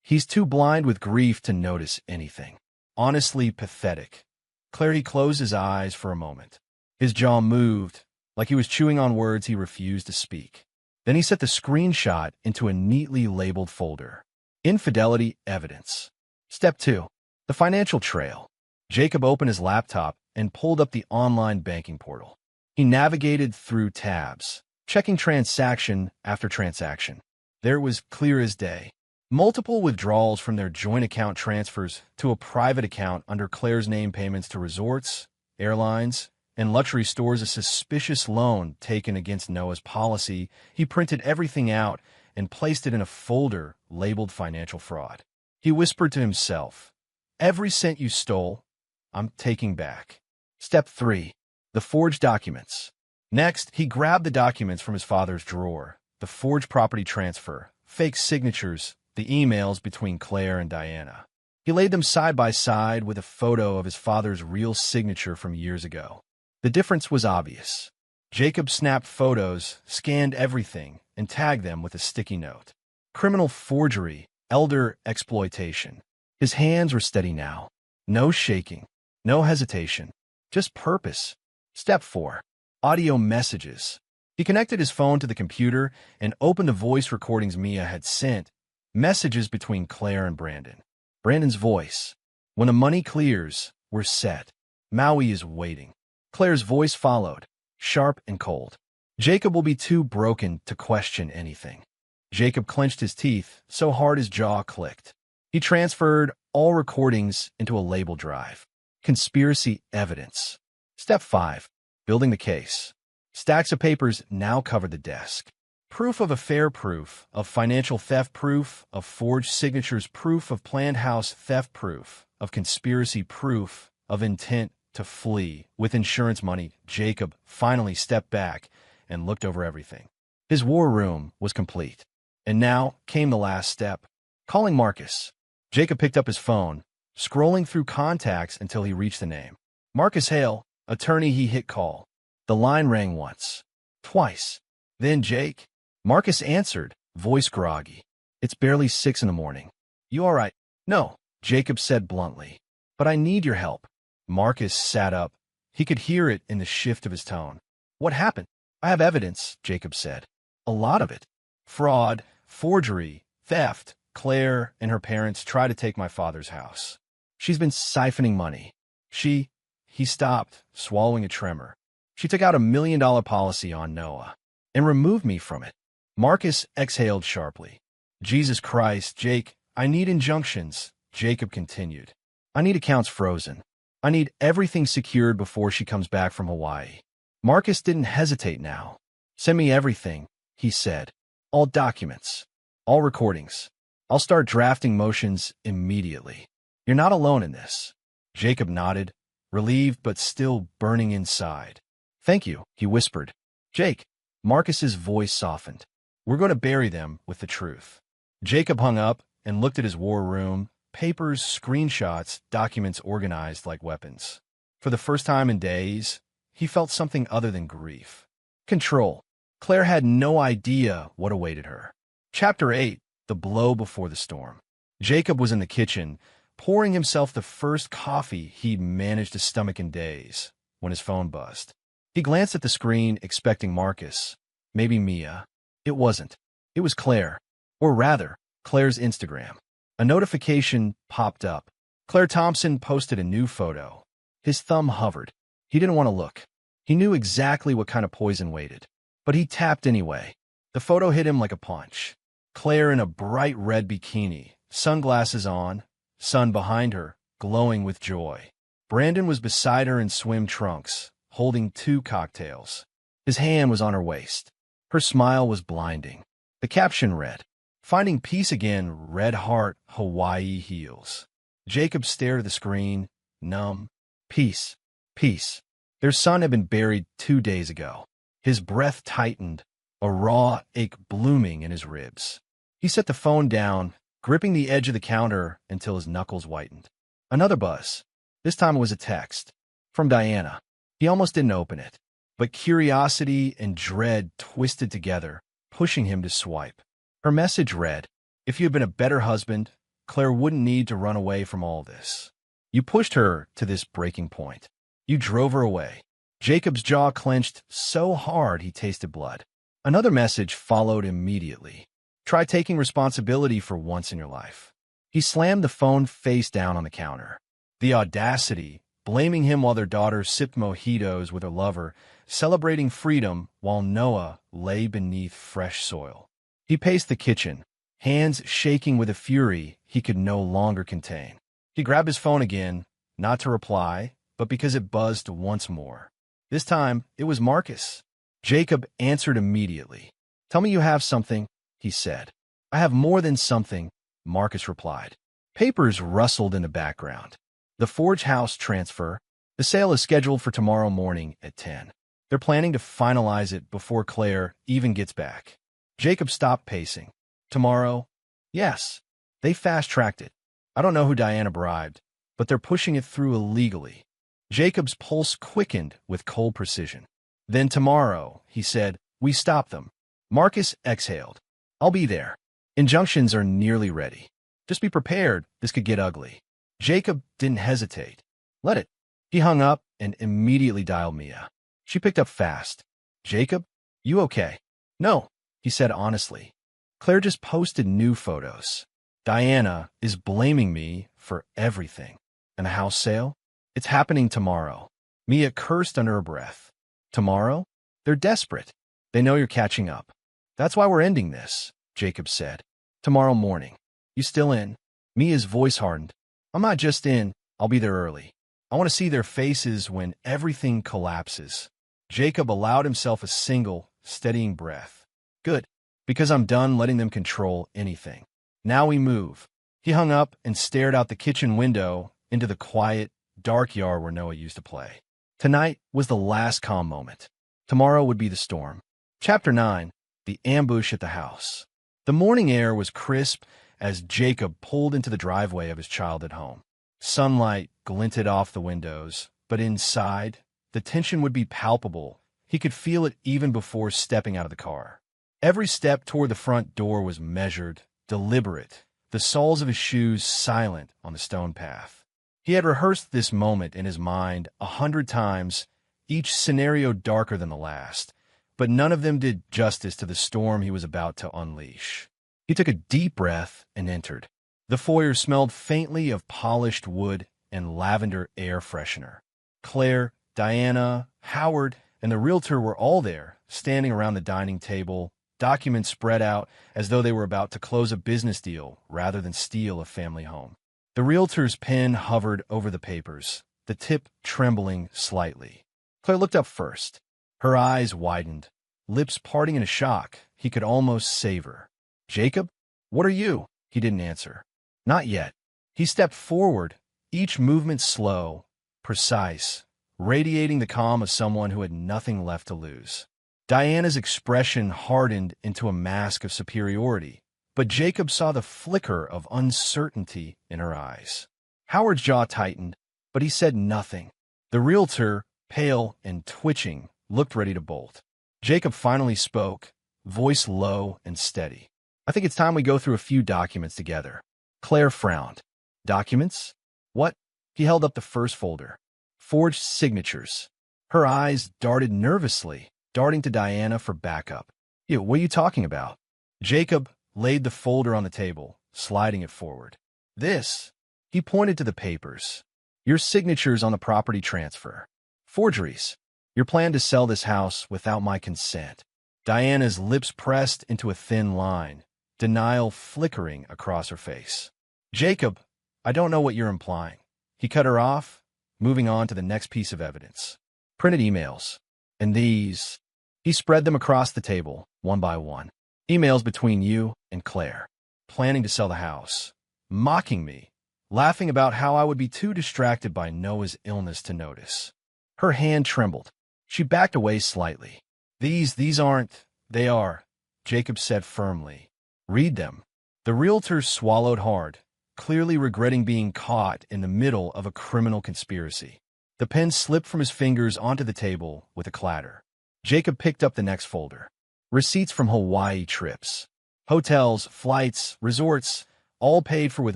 He's too blind with grief to notice anything. Honestly pathetic. Claire, he closed his eyes for a moment. His jaw moved, like he was chewing on words he refused to speak. Then he set the screenshot into a neatly labeled folder. Infidelity evidence. Step 2. The financial trail. Jacob opened his laptop and pulled up the online banking portal. He navigated through tabs, checking transaction after transaction. There it was clear as day. Multiple withdrawals from their joint account transfers to a private account under Claire's name, payments to resorts, airlines, and luxury stores, a suspicious loan taken against Noah's policy. He printed everything out and placed it in a folder labeled financial fraud. He whispered to himself, "Every cent you stole, I'm taking back." Step 3. The forged documents. Next, he grabbed the documents from his father's drawer, the forged property transfer, fake signatures, the emails between Claire and Diana. He laid them side by side with a photo of his father's real signature from years ago. The difference was obvious. Jacob snapped photos, scanned everything, and tagged them with a sticky note. Criminal forgery, elder exploitation. His hands were steady now. No shaking, no hesitation, just purpose. Step 4. Audio messages. He connected his phone to the computer and opened the voice recordings Mia had sent, messages between Claire and Brandon. Brandon's voice. "When the money clears, we're set. Maui is waiting." Claire's voice followed, sharp and cold. "Jacob will be too broken to question anything." Jacob clenched his teeth so hard his jaw clicked. He transferred all recordings into a label drive. Conspiracy evidence. Step 5. Building the case. Stacks of papers now covered the desk. Proof of affair, proof of financial theft, proof of forged signatures, proof of planned house theft, proof of conspiracy, proof of intent to flee with insurance money. Jacob finally stepped back and looked over everything. His war room was complete. And now came the last step. Calling Marcus. Jacob picked up his phone, scrolling through contacts until he reached the name. Marcus Hale, attorney. He hit call. The line rang once, twice. Then Jake. Marcus answered, voice groggy. "It's barely 6 in the morning. You all right?" "No," Jacob said bluntly. "But I need your help." Marcus sat up. He could hear it in the shift of his tone. "What happened?" "I have evidence," Jacob said. "A lot of it. Fraud, forgery, theft. Claire and her parents tried to take my father's house. She's been siphoning money. He stopped, swallowing a tremor. She took out $1 million policy on Noah and removed me from it." Marcus exhaled sharply. "Jesus Christ, Jake, I need injunctions," Jacob continued. "I need accounts frozen. I need everything secured before she comes back from Hawaii." Marcus didn't hesitate now. "Send me everything," he said. "All documents, all recordings. I'll start drafting motions immediately. You're not alone in this." Jacob nodded, relieved but still burning inside. "Thank you," he whispered. "Jake." Marcus's voice softened. "We're going to bury them with the truth." Jacob hung up and looked at his war room. Papers, screenshots, documents organized like weapons. For the first time in days, he felt something other than grief. Control. Claire had no idea what awaited her. Chapter 8. The blow before the storm. Jacob was in the kitchen, pouring himself the first coffee he'd managed to stomach in days, when his phone buzzed. He glanced at the screen, expecting Marcus, maybe Mia. It wasn't. It was Claire. Or rather, Claire's Instagram. A notification popped up. Claire Thompson posted a new photo. His thumb hovered. He didn't want to look. He knew exactly what kind of poison waited. But he tapped anyway. The photo hit him like a punch. Claire in a bright red bikini, sunglasses on, sun behind her, glowing with joy. Brandon was beside her in swim trunks, holding 2 cocktails. His hand was on her waist. Her smile was blinding. The caption read, "Finding peace again, red heart, Hawaii heals." Jacob stared at the screen, numb. Peace. Peace. Their son had been buried 2 days ago. His breath tightened, a raw ache blooming in his ribs. He set the phone down, gripping the edge of the counter until his knuckles whitened. Another buzz. This time it was a text. From Diana. He almost didn't open it. But curiosity and dread twisted together, pushing him to swipe. Her message read, "If you had been a better husband, Claire wouldn't need to run away from all this. You pushed her to this breaking point. You drove her away." Jacob's jaw clenched so hard he tasted blood. Another message followed immediately. Try taking responsibility for once in your life. He slammed the phone face down on the counter. The audacity, blaming him while their daughter sipped mojitos with her lover, celebrating freedom while Noah lay beneath fresh soil. He paced the kitchen, hands shaking with a fury he could no longer contain. He grabbed his phone again, not to reply, but because it buzzed once more. This time, it was Marcus. Jacob answered immediately. "Tell me you have something," he said. "I have more than something," Marcus replied. Papers rustled in the background. The Forge house transfer. The sale is scheduled for tomorrow morning at 10. They're planning to finalize it before Claire even gets back. Jacob stopped pacing. Tomorrow? Yes. They fast-tracked it. I don't know who Diana bribed, but they're pushing it through illegally. Jacob's pulse quickened with cold precision. Then tomorrow, he said, we stop them. Marcus exhaled. I'll be there. Injunctions are nearly ready. Just be prepared, this could get ugly. Jacob didn't hesitate. Let it. He hung up and immediately dialed Mia. She picked up fast. Jacob, you okay? No, he said honestly. Claire just posted new photos. Diana is blaming me for everything. And a house sale? It's happening tomorrow. Mia cursed under her breath. Tomorrow? They're desperate. They know you're catching up. That's why we're ending this, Jacob said. Tomorrow morning. You still in? Mia's voice hardened. I'm not just in, I'll be there early. I want to see their faces when everything collapses. Jacob allowed himself a single, steadying breath. Good, because I'm done letting them control anything. Now we move. He hung up and stared out the kitchen window into the quiet, dark yard where Noah used to play. Tonight was the last calm moment. Tomorrow would be the storm. Chapter 9. The Ambush at the House. The morning air was crisp as Jacob pulled into the driveway of his childhood home. Sunlight glinted off the windows, but inside, the tension would be palpable. He could feel it even before stepping out of the car. Every step toward the front door was measured, deliberate, the soles of his shoes silent on the stone path. He had rehearsed this moment in his mind 100 times, each scenario darker than the last, but none of them did justice to the storm he was about to unleash. He took a deep breath and entered. The foyer smelled faintly of polished wood and lavender air freshener. Claire, Diana, Howard, and the realtor were all there, standing around the dining table, documents spread out as though they were about to close a business deal rather than steal a family home. The realtor's pen hovered over the papers, the tip trembling slightly. Claire looked up first. Her eyes widened, lips parting in a shock he could almost savor. Jacob? What are you? He didn't answer. Not yet. He stepped forward, each movement slow, precise, radiating the calm of someone who had nothing left to lose. Diana's expression hardened into a mask of superiority, but Jacob saw the flicker of uncertainty in her eyes. Howard's jaw tightened, but he said nothing. The realtor, pale and twitching, looked ready to bolt. Jacob finally spoke, voice low and steady. I think it's time we go through a few documents together. Claire frowned. Documents? What? He held up the first folder. Forged signatures. Her eyes darted nervously, darting to Diana for backup. What are you talking about? Jacob laid the folder on the table, sliding it forward. This. He pointed to the papers. Your signatures on the property transfer. Forgeries. Your plan to sell this house without my consent. Diana's lips pressed into a thin line, denial flickering across her face. Jacob, I don't know what you're implying. He cut her off, moving on to the next piece of evidence. Printed emails. And these. He spread them across the table, one by one. Emails between you and Claire. Planning to sell the house. Mocking me. Laughing about how I would be too distracted by Noah's illness to notice. Her hand trembled. She backed away slightly. These aren't. They are, Jacob said firmly. Read them. The realtor swallowed hard, clearly regretting being caught in the middle of a criminal conspiracy. The pen slipped from his fingers onto the table with a clatter. Jacob picked up the next folder. Receipts from Hawaii trips. Hotels, flights, resorts, all paid for with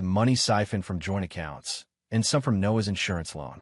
money siphoned from joint accounts, and some from Noah's insurance loan.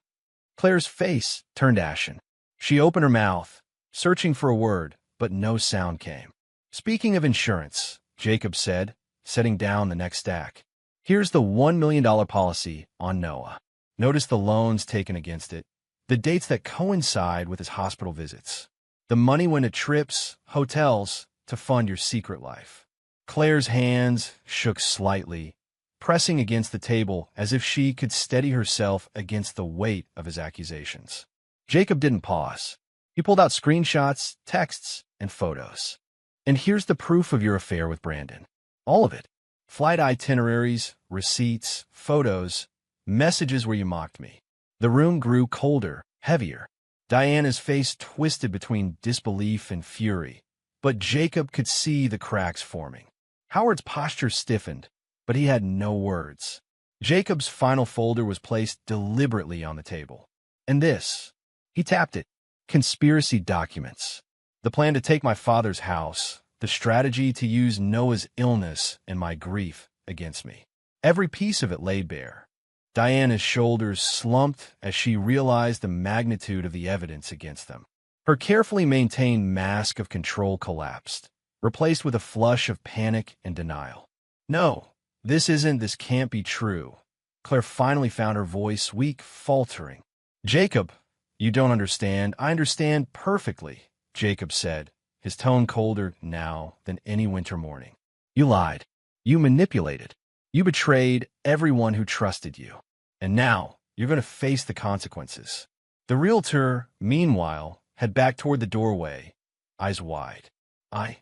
Claire's face turned ashen. She opened her mouth, searching for a word, but no sound came. "Speaking of insurance," Jacob said, setting down the next stack. "Here's the $1 million policy on Noah. Notice the loans taken against it, the dates that coincide with his hospital visits. The money went to trips, hotels, to fund your secret life." Claire's hands shook slightly, pressing against the table as if she could steady herself against the weight of his accusations. Jacob didn't pause. He pulled out screenshots, texts, and photos. "And here's the proof of your affair with Brandon. All of it. Flight itineraries, receipts, photos, messages where you mocked me." The room grew colder, heavier. Diana's face twisted between disbelief and fury, but Jacob could see the cracks forming. Howard's posture stiffened, but he had no words. Jacob's final folder was placed deliberately on the table. And this, he tapped it, conspiracy documents. The plan to take my father's house, the strategy to use Noah's illness and my grief against me. Every piece of it lay bare. Diana's shoulders slumped as she realized the magnitude of the evidence against them. Her carefully maintained mask of control collapsed, replaced with a flush of panic and denial. "No, this can't be true." Claire finally found her voice weak, faltering. "Jacob, you don't understand. I understand perfectly," Jacob said, his tone colder now than any winter morning. "You lied. You manipulated. You betrayed everyone who trusted you. And now you're going to face the consequences." The realtor, meanwhile, had backed toward the doorway, eyes wide. I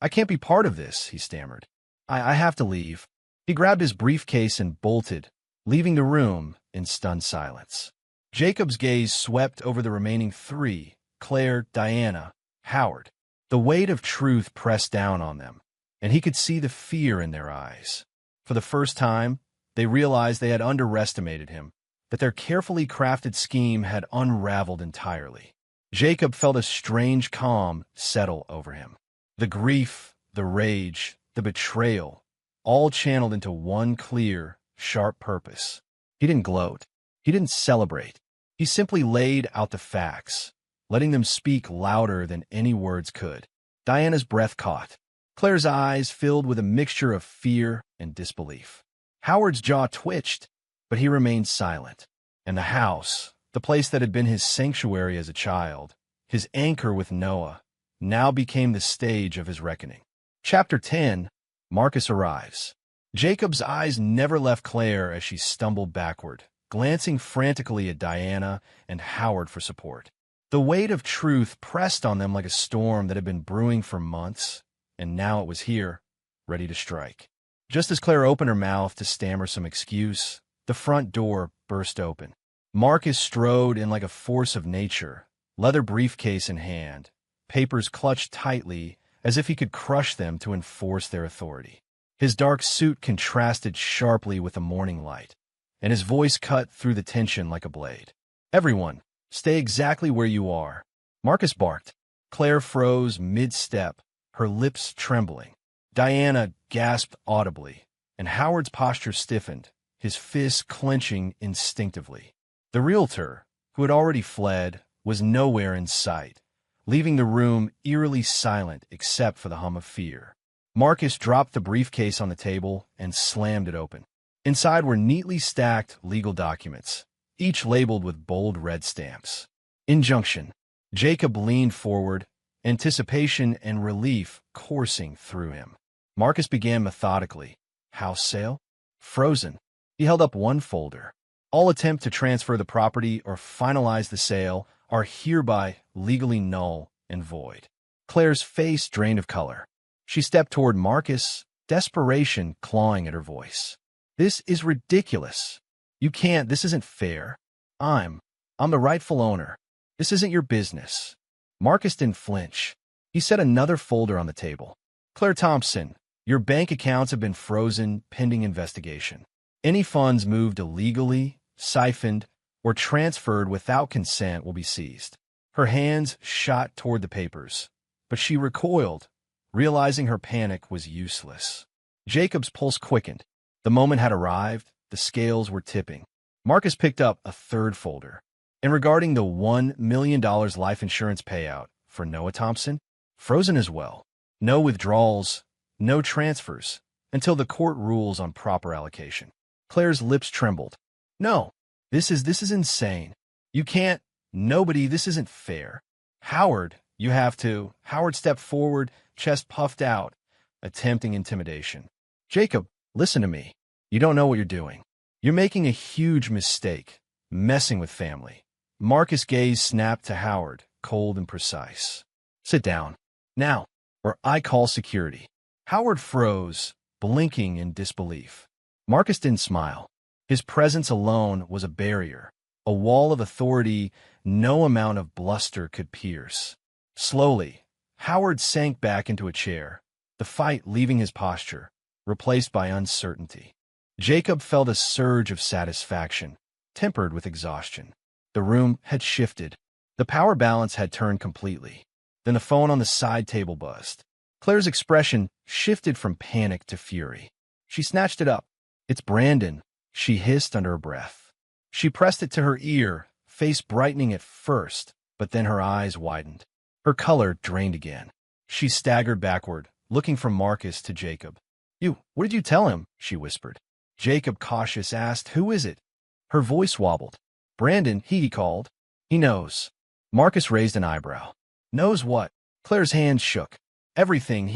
can't be part of this," he stammered. I have to leave." He grabbed his briefcase and bolted, leaving the room in stunned silence. Jacob's gaze swept over the remaining three, Claire, Diana, Howard. The weight of truth pressed down on them, and he could see the fear in their eyes. For the first time, they realized they had underestimated him, that their carefully crafted scheme had unraveled entirely. Jacob felt a strange calm settle over him. The grief, the rage, the betrayal, all channeled into one clear, sharp purpose. He didn't gloat. He didn't celebrate. He simply laid out the facts, letting them speak louder than any words could. Diana's breath caught. Claire's eyes filled with a mixture of fear and disbelief. Howard's jaw twitched, but he remained silent. And the house, the place that had been his sanctuary as a child, his anchor with Noah, now became the stage of his reckoning. Chapter 10. Marcus arrives. Jacob's eyes never left Claire as she stumbled backward, glancing frantically at Diana and Howard for support. The weight of truth pressed on them like a storm that had been brewing for months, and now it was here, ready to strike. Just as Claire opened her mouth to stammer some excuse, the front door burst open. Marcus strode in like a force of nature, leather briefcase in hand, papers clutched tightly as if he could crush them to enforce their authority. His dark suit contrasted sharply with the morning light, and his voice cut through the tension like a blade. "Everyone, stay exactly where you are," Marcus barked. Claire froze mid-step, her lips trembling. Diana gasped audibly, and Howard's posture stiffened, his fists clenching instinctively. The realtor, who had already fled, was nowhere in sight, leaving the room eerily silent except for the hum of fear. Marcus dropped the briefcase on the table and slammed it open. Inside were neatly stacked legal documents, each labeled with bold red stamps. Injunction. Jacob leaned forward, anticipation and relief coursing through him. Marcus began methodically. House sale? Frozen. He held up one folder. All attempt to transfer the property or finalize the sale are hereby legally null and void. Claire's face drained of color. She stepped toward Marcus, desperation clawing at her voice. "This is ridiculous. You can't, this isn't fair. I'm the rightful owner. This isn't your business." Marcus didn't flinch. He set another folder on the table. "Claire Thompson, your bank accounts have been frozen pending investigation. Any funds moved illegally, siphoned, or transferred without consent will be seized." Her hands shot toward the papers, but she recoiled, realizing her panic was useless. Jacob's pulse quickened. The moment had arrived. The scales were tipping. Marcus picked up a third folder. And regarding the $1 million life insurance payout for Noah Thompson, frozen as well. No withdrawals, no transfers, until the court rules on proper allocation. Claire's lips trembled. No, this is insane. You can't, nobody, this isn't fair. Howard, you have to. Howard stepped forward, chest puffed out, attempting intimidation. Jacob, listen to me. You don't know what you're doing. You're making a huge mistake, messing with family. Marcus' gaze snapped to Howard, cold and precise. Sit down. Now, or I call security. Howard froze, blinking in disbelief. Marcus didn't smile. His presence alone was a barrier, a wall of authority no amount of bluster could pierce. Slowly, Howard sank back into a chair, the fight leaving his posture, replaced by uncertainty. Jacob felt a surge of satisfaction, tempered with exhaustion. The room had shifted. The power balance had turned completely. Then the phone on the side table buzzed. Claire's expression shifted from panic to fury. She snatched it up. It's Brandon, she hissed under her breath. She pressed it to her ear, face brightening at first, but then her eyes widened. Her color drained again. She staggered backward, looking from Marcus to Jacob. What did you tell him? She whispered. Jacob, cautious, asked, Who is it? Her voice wobbled. Brandon, he called. He knows. Marcus raised an eyebrow. Knows what? Claire's hands shook. Everything.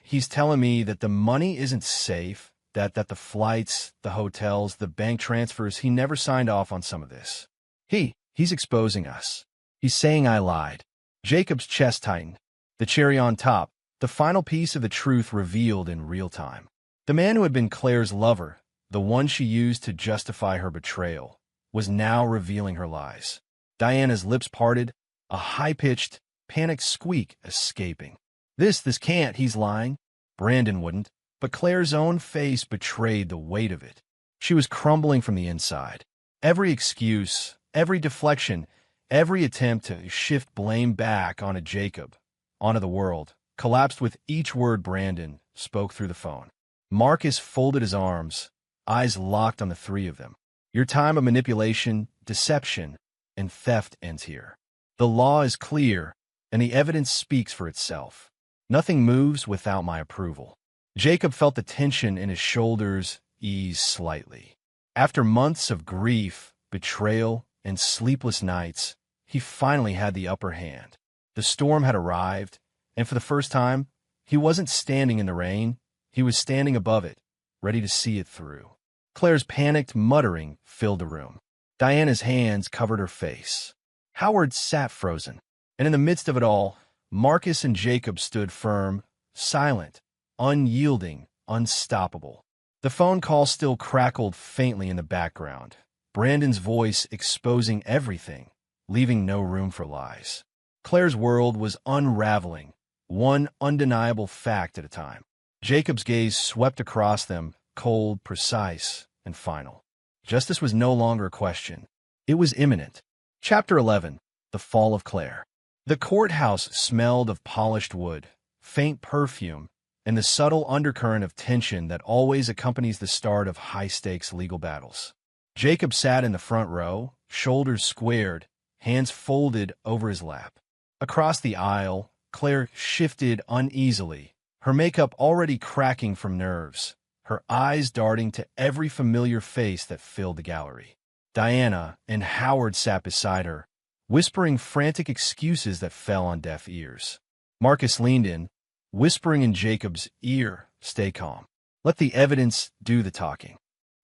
He's telling me that the money isn't safe, that the flights, the hotels, the bank transfers, he never signed off on some of this. He's exposing us. He's saying I lied. Jacob's chest tightened. The cherry on top, the final piece of the truth revealed in real time. The man who had been Claire's lover, the one she used to justify her betrayal, was now revealing her lies. Diana's lips parted, a high-pitched, panicked squeak escaping. This can't, he's lying. Brandon wouldn't, but Claire's own face betrayed the weight of it. She was crumbling from the inside. Every excuse, every deflection, every attempt to shift blame back onto Jacob, onto the world, collapsed with each word Brandon spoke through the phone. Marcus folded his arms, eyes locked on the three of them. Your time of manipulation, deception, and theft ends here. The law is clear, and the evidence speaks for itself. Nothing moves without my approval. Jacob felt the tension in his shoulders ease slightly. After months of grief, betrayal, and sleepless nights, he finally had the upper hand. The storm had arrived, and for the first time, he wasn't standing in the rain. He was standing above it, ready to see it through. Claire's panicked muttering filled the room. Diana's hands covered her face. Howard sat frozen, and in the midst of it all, Marcus and Jacob stood firm, silent, unyielding, unstoppable. The phone call still crackled faintly in the background, Brandon's voice exposing everything, leaving no room for lies. Claire's world was unraveling, one undeniable fact at a time. Jacob's gaze swept across them, cold, precise, and final. Justice was no longer a question. It was imminent. Chapter 11. The Fall of Claire. The courthouse smelled of polished wood, faint perfume, and the subtle undercurrent of tension that always accompanies the start of high-stakes legal battles. Jacob sat in the front row, shoulders squared, hands folded over his lap. Across the aisle, Claire shifted uneasily, her makeup already cracking from nerves, her eyes darting to every familiar face that filled the gallery. Diana and Howard sat beside her, whispering frantic excuses that fell on deaf ears. Marcus leaned in, whispering in Jacob's ear, Stay calm. Let the evidence do the talking.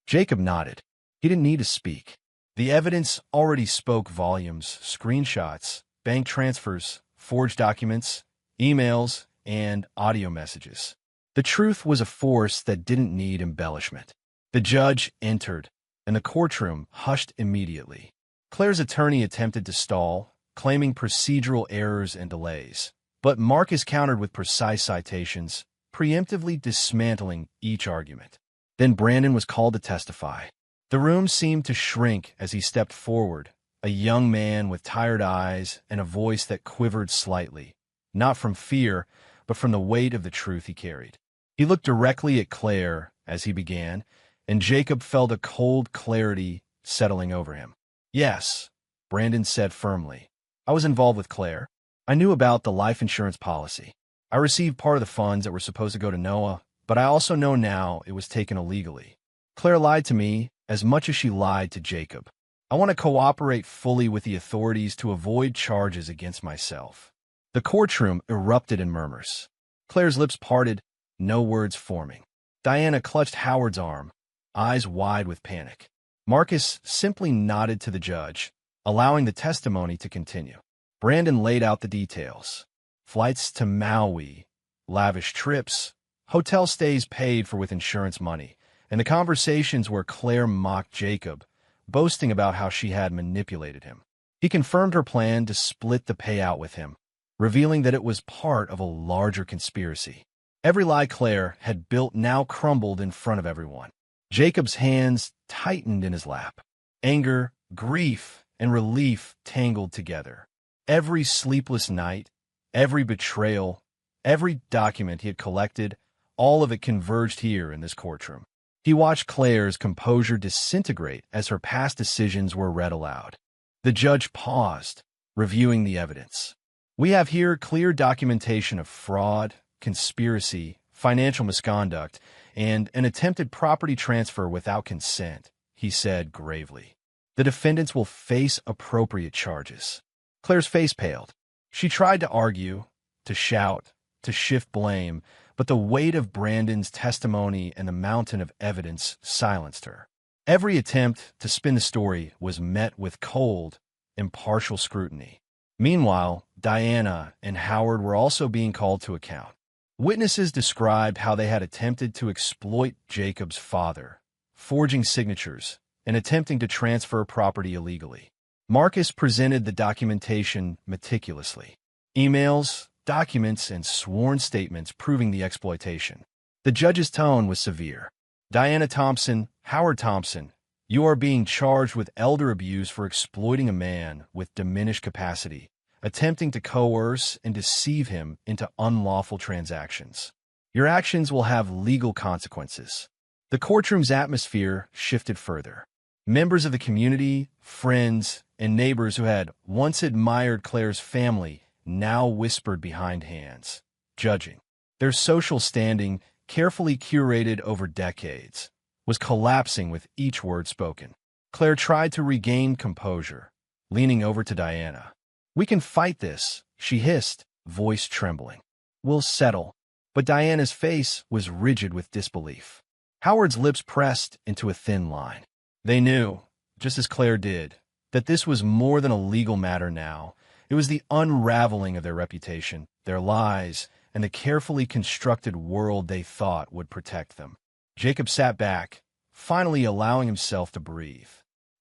Jacob nodded. He didn't need to speak. The evidence already spoke volumes, screenshots, bank transfers, forged documents, emails, and audio messages. The truth was a force that didn't need embellishment. The judge entered, and the courtroom hushed immediately. Claire's attorney attempted to stall, claiming procedural errors and delays, but Marcus countered with precise citations, preemptively dismantling each argument. Then Brandon was called to testify. The room seemed to shrink as he stepped forward, a young man with tired eyes and a voice that quivered slightly, not from fear, but from the weight of the truth he carried. He looked directly at Claire as he began, and Jacob felt a cold clarity settling over him. Yes, Brandon said firmly. I was involved with Claire. I knew about the life insurance policy. I received part of the funds that were supposed to go to Noah, but I also know now it was taken illegally. Claire lied to me as much as she lied to Jacob. I want to cooperate fully with the authorities to avoid charges against myself. The courtroom erupted in murmurs. Claire's lips parted, no words forming. Diana clutched Howard's arm, eyes wide with panic. Marcus simply nodded to the judge, allowing the testimony to continue. Brandon laid out the details. Flights to Maui, lavish trips, hotel stays paid for with insurance money, and the conversations where Claire mocked Jacob, boasting about how she had manipulated him. He confirmed her plan to split the payout with him, revealing that it was part of a larger conspiracy. Every lie Claire had built now crumbled in front of everyone. Jacob's hands tightened in his lap. Anger, grief, and relief tangled together. Every sleepless night, every betrayal, every document he had collected, all of it converged here in this courtroom. He watched Claire's composure disintegrate as her past decisions were read aloud. The judge paused, reviewing the evidence. We have here clear documentation of fraud, conspiracy, financial misconduct, and an attempted property transfer without consent, he said gravely. The defendants will face appropriate charges. Claire's face paled. She tried to argue, to shout, to shift blame, but the weight of Brandon's testimony and the mountain of evidence silenced her. Every attempt to spin the story was met with cold, impartial scrutiny. Meanwhile, Diana and Howard were also being called to account. Witnesses described how they had attempted to exploit Jacob's father, forging signatures, and attempting to transfer property illegally. Marcus presented the documentation meticulously. Emails, documents, and sworn statements proving the exploitation. The judge's tone was severe. Diana Thompson, Howard Thompson, you are being charged with elder abuse for exploiting a man with diminished capacity, attempting to coerce and deceive him into unlawful transactions. Your actions will have legal consequences. The courtroom's atmosphere shifted further. Members of the community, friends, and neighbors who had once admired Claire's family now whispered behind hands, judging. Their social standing, carefully curated over decades, was collapsing with each word spoken. Claire tried to regain composure, leaning over to Diana. We can fight this, she hissed, voice trembling. We'll settle. But Diana's face was rigid with disbelief. Howard's lips pressed into a thin line. They knew, just as Claire did, that this was more than a legal matter now. It was the unraveling of their reputation, their lies, and the carefully constructed world they thought would protect them. Jacob sat back, finally allowing himself to breathe.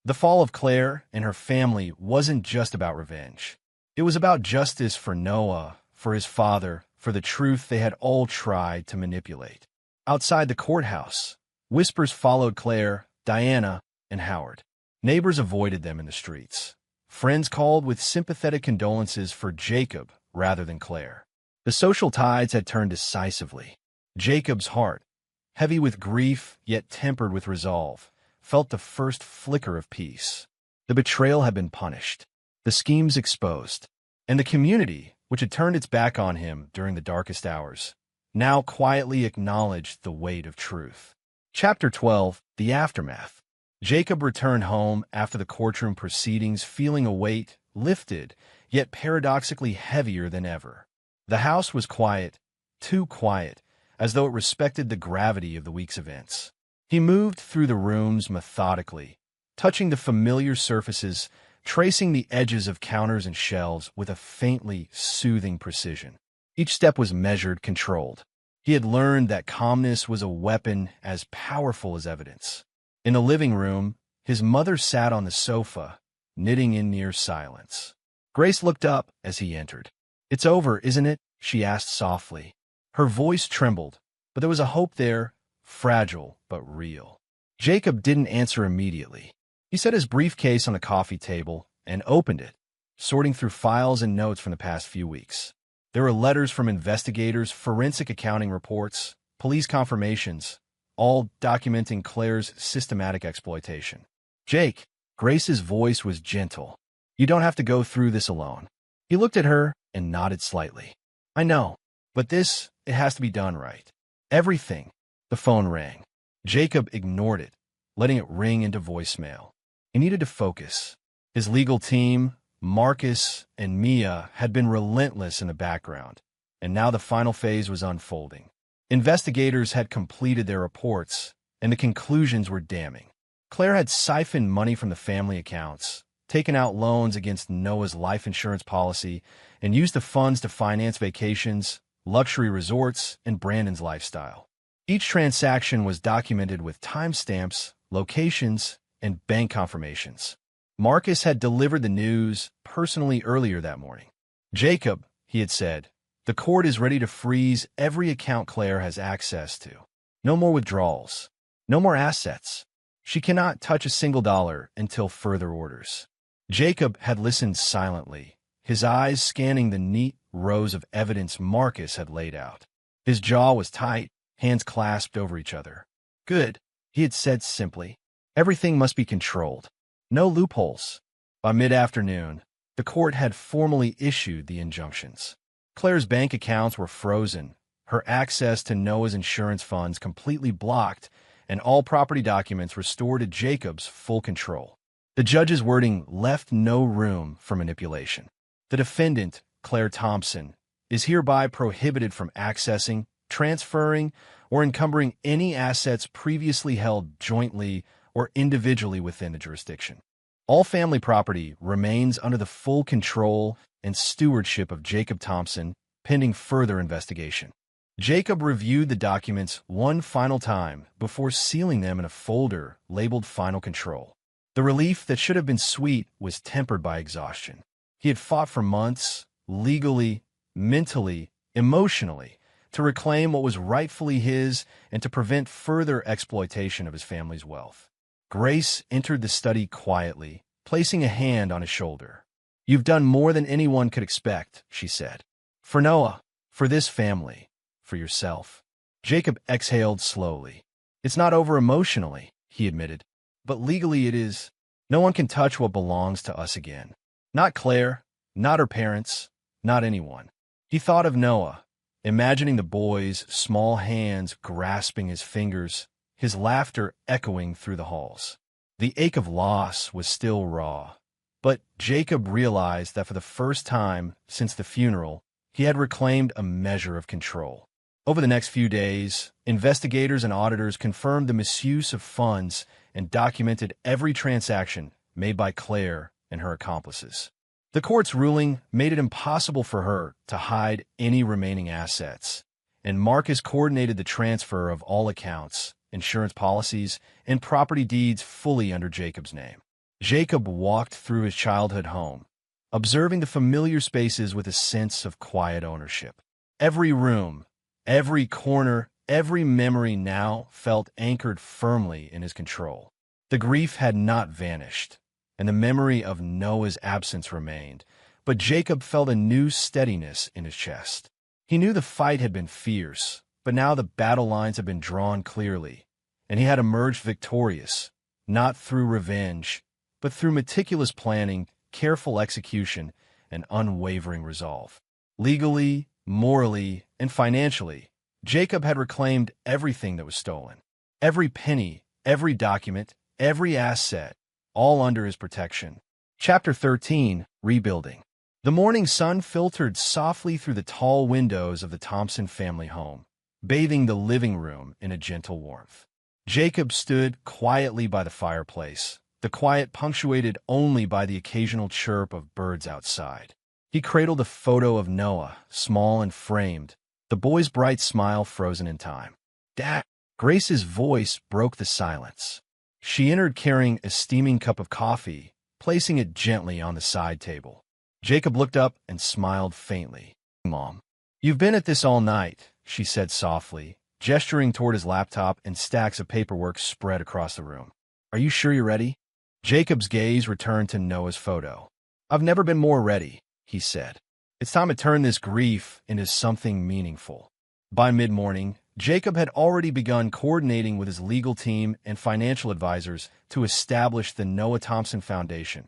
The fall of Claire and her family wasn't just about revenge. It was about justice for Noah, for his father, for the truth they had all tried to manipulate. Outside the courthouse, whispers followed Claire, Diana, and Howard. Neighbors avoided them in the streets. Friends called with sympathetic condolences for Jacob rather than Claire. The social tides had turned decisively. Jacob's heart, heavy with grief yet tempered with resolve, felt the first flicker of peace. The betrayal had been punished, the schemes exposed, and the community, which had turned its back on him during the darkest hours, now quietly acknowledged the weight of truth. Chapter 12, The Aftermath. Jacob returned home after the courtroom proceedings feeling a weight lifted, yet paradoxically heavier than ever. The house was quiet, too quiet, as though it respected the gravity of the week's events. He moved through the rooms methodically, touching the familiar surfaces, tracing the edges of counters and shelves with a faintly soothing precision. Each step was measured, controlled. He had learned that calmness was a weapon as powerful as evidence. In the living room, his mother sat on the sofa, knitting in near silence. Grace looked up as he entered. "It's over, isn't it?" she asked softly. Her voice trembled, but there was a hope there, fragile but real. Jacob didn't answer immediately. He set his briefcase on the coffee table and opened it, sorting through files and notes from the past few weeks. There were letters from investigators, forensic accounting reports, police confirmations, all documenting Claire's systematic exploitation. "Jake," Grace's voice was gentle. You don't have to go through this alone. He looked at her and nodded slightly. I know, but it has to be done right. Everything. The phone rang. Jacob ignored it, letting it ring into voicemail. He needed to focus. His legal team, Marcus and Mia, had been relentless in the background, and now the final phase was unfolding. Investigators had completed their reports, and the conclusions were damning. Claire had siphoned money from the family accounts, taken out loans against Noah's life insurance policy, and used the funds to finance vacations, luxury resorts, and Brandon's lifestyle. Each transaction was documented with timestamps, locations, and bank confirmations. Marcus had delivered the news personally earlier that morning. Jacob, he had said, the court is ready to freeze every account Claire has access to. No more withdrawals. No more assets. She cannot touch a single dollar until further orders. Jacob had listened silently, his eyes scanning the neat rows of evidence Marcus had laid out. His jaw was tight, hands clasped over each other. Good, he had said simply. Everything must be controlled. No loopholes. By mid-afternoon, the court had formally issued the injunctions. Claire's bank accounts were frozen, her access to Noah's insurance funds completely blocked, and all property documents restored to Jacob's full control. The judge's wording left no room for manipulation. The defendant, Claire Thompson, is hereby prohibited from accessing, transferring, or encumbering any assets previously held jointly or individually within the jurisdiction. All family property remains under the full control and stewardship of Jacob Thompson, pending further investigation. Jacob reviewed the documents one final time before sealing them in a folder labeled Final Control. The relief that should have been sweet was tempered by exhaustion. He had fought for months, legally, mentally, emotionally, to reclaim what was rightfully his and to prevent further exploitation of his family's wealth. Grace entered the study quietly, placing a hand on his shoulder. You've done more than anyone could expect, she said. For Noah, for this family, for yourself. Jacob exhaled slowly. It's not over emotionally, he admitted, but legally it is. No one can touch what belongs to us again. Not Claire, not her parents, not anyone. He thought of Noah, imagining the boy's small hands grasping his fingers, his laughter echoing through the halls. The ache of loss was still raw, but Jacob realized that for the first time since the funeral, he had reclaimed a measure of control. Over the next few days, investigators and auditors confirmed the misuse of funds and documented every transaction made by Claire and her accomplices. The court's ruling made it impossible for her to hide any remaining assets, and Marcus coordinated the transfer of all accounts, insurance policies, and property deeds fully under Jacob's name. Jacob walked through his childhood home, observing the familiar spaces with a sense of quiet ownership. Every room, every corner, every memory now felt anchored firmly in his control. The grief had not vanished, and the memory of Noah's absence remained, but Jacob felt a new steadiness in his chest. He knew the fight had been fierce, but now the battle lines had been drawn clearly, and he had emerged victorious, not through revenge, but through meticulous planning, careful execution, and unwavering resolve. Legally, morally, and financially, Jacob had reclaimed everything that was stolen. Every penny, every document, every asset, all under his protection. Chapter 13, Rebuilding. The morning sun filtered softly through the tall windows of the Thompson family home, bathing the living room in a gentle warmth. Jacob stood quietly by the fireplace, the quiet punctuated only by the occasional chirp of birds outside. He cradled a photo of Noah, small and framed, the boy's bright smile frozen in time. Dad! Grace's voice broke the silence. She entered carrying a steaming cup of coffee, placing it gently on the side table. Jacob looked up and smiled faintly. Mom, you've been at this all night, she said softly, gesturing toward his laptop and stacks of paperwork spread across the room. Are you sure you're ready? Jacob's gaze returned to Noah's photo. I've never been more ready, he said. It's time to turn this grief into something meaningful. By mid-morning, Jacob had already begun coordinating with his legal team and financial advisors to establish the Noah Thompson Foundation,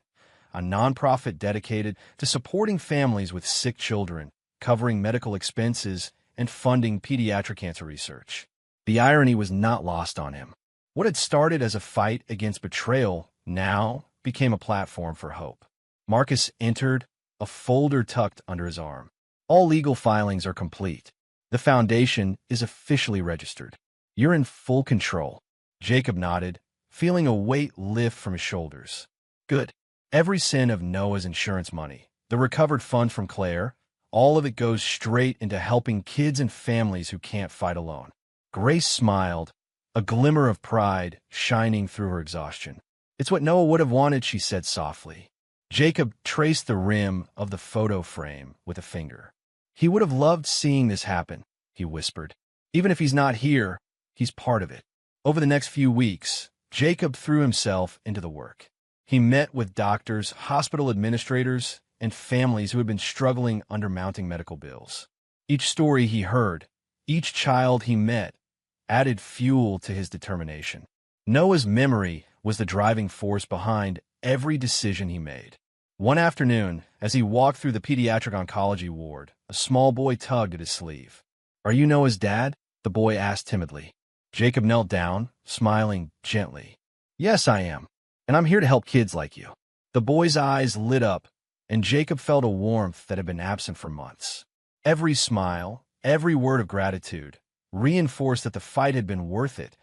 a nonprofit dedicated to supporting families with sick children, covering medical expenses, and funding pediatric cancer research. The irony was not lost on him. What had started as a fight against betrayal now became a platform for hope. Marcus entered, a folder tucked under his arm. All legal filings are complete. The foundation is officially registered. You're in full control. Jacob nodded, feeling a weight lift from his shoulders. Good. Every cent of Noah's insurance money, the recovered funds from Claire, all of it goes straight into helping kids and families who can't fight alone. Grace smiled, a glimmer of pride shining through her exhaustion. It's what Noah would have wanted, she said softly. Jacob traced the rim of the photo frame with a finger. He would have loved seeing this happen, he whispered. Even if he's not here, he's part of it. Over the next few weeks, Jacob threw himself into the work. He met with doctors, hospital administrators, and families who had been struggling under mounting medical bills. Each story he heard, each child he met, added fuel to his determination. Noah's memory was the driving force behind every decision he made. One afternoon, as he walked through the pediatric oncology ward, a small boy tugged at his sleeve. "Are you Noah's dad?" the boy asked timidly. Jacob knelt down, smiling gently. "Yes, I am, and I'm here to help kids like you." The boy's eyes lit up, and Jacob felt a warmth that had been absent for months. Every smile, every word of gratitude, reinforced that the fight had been worth it,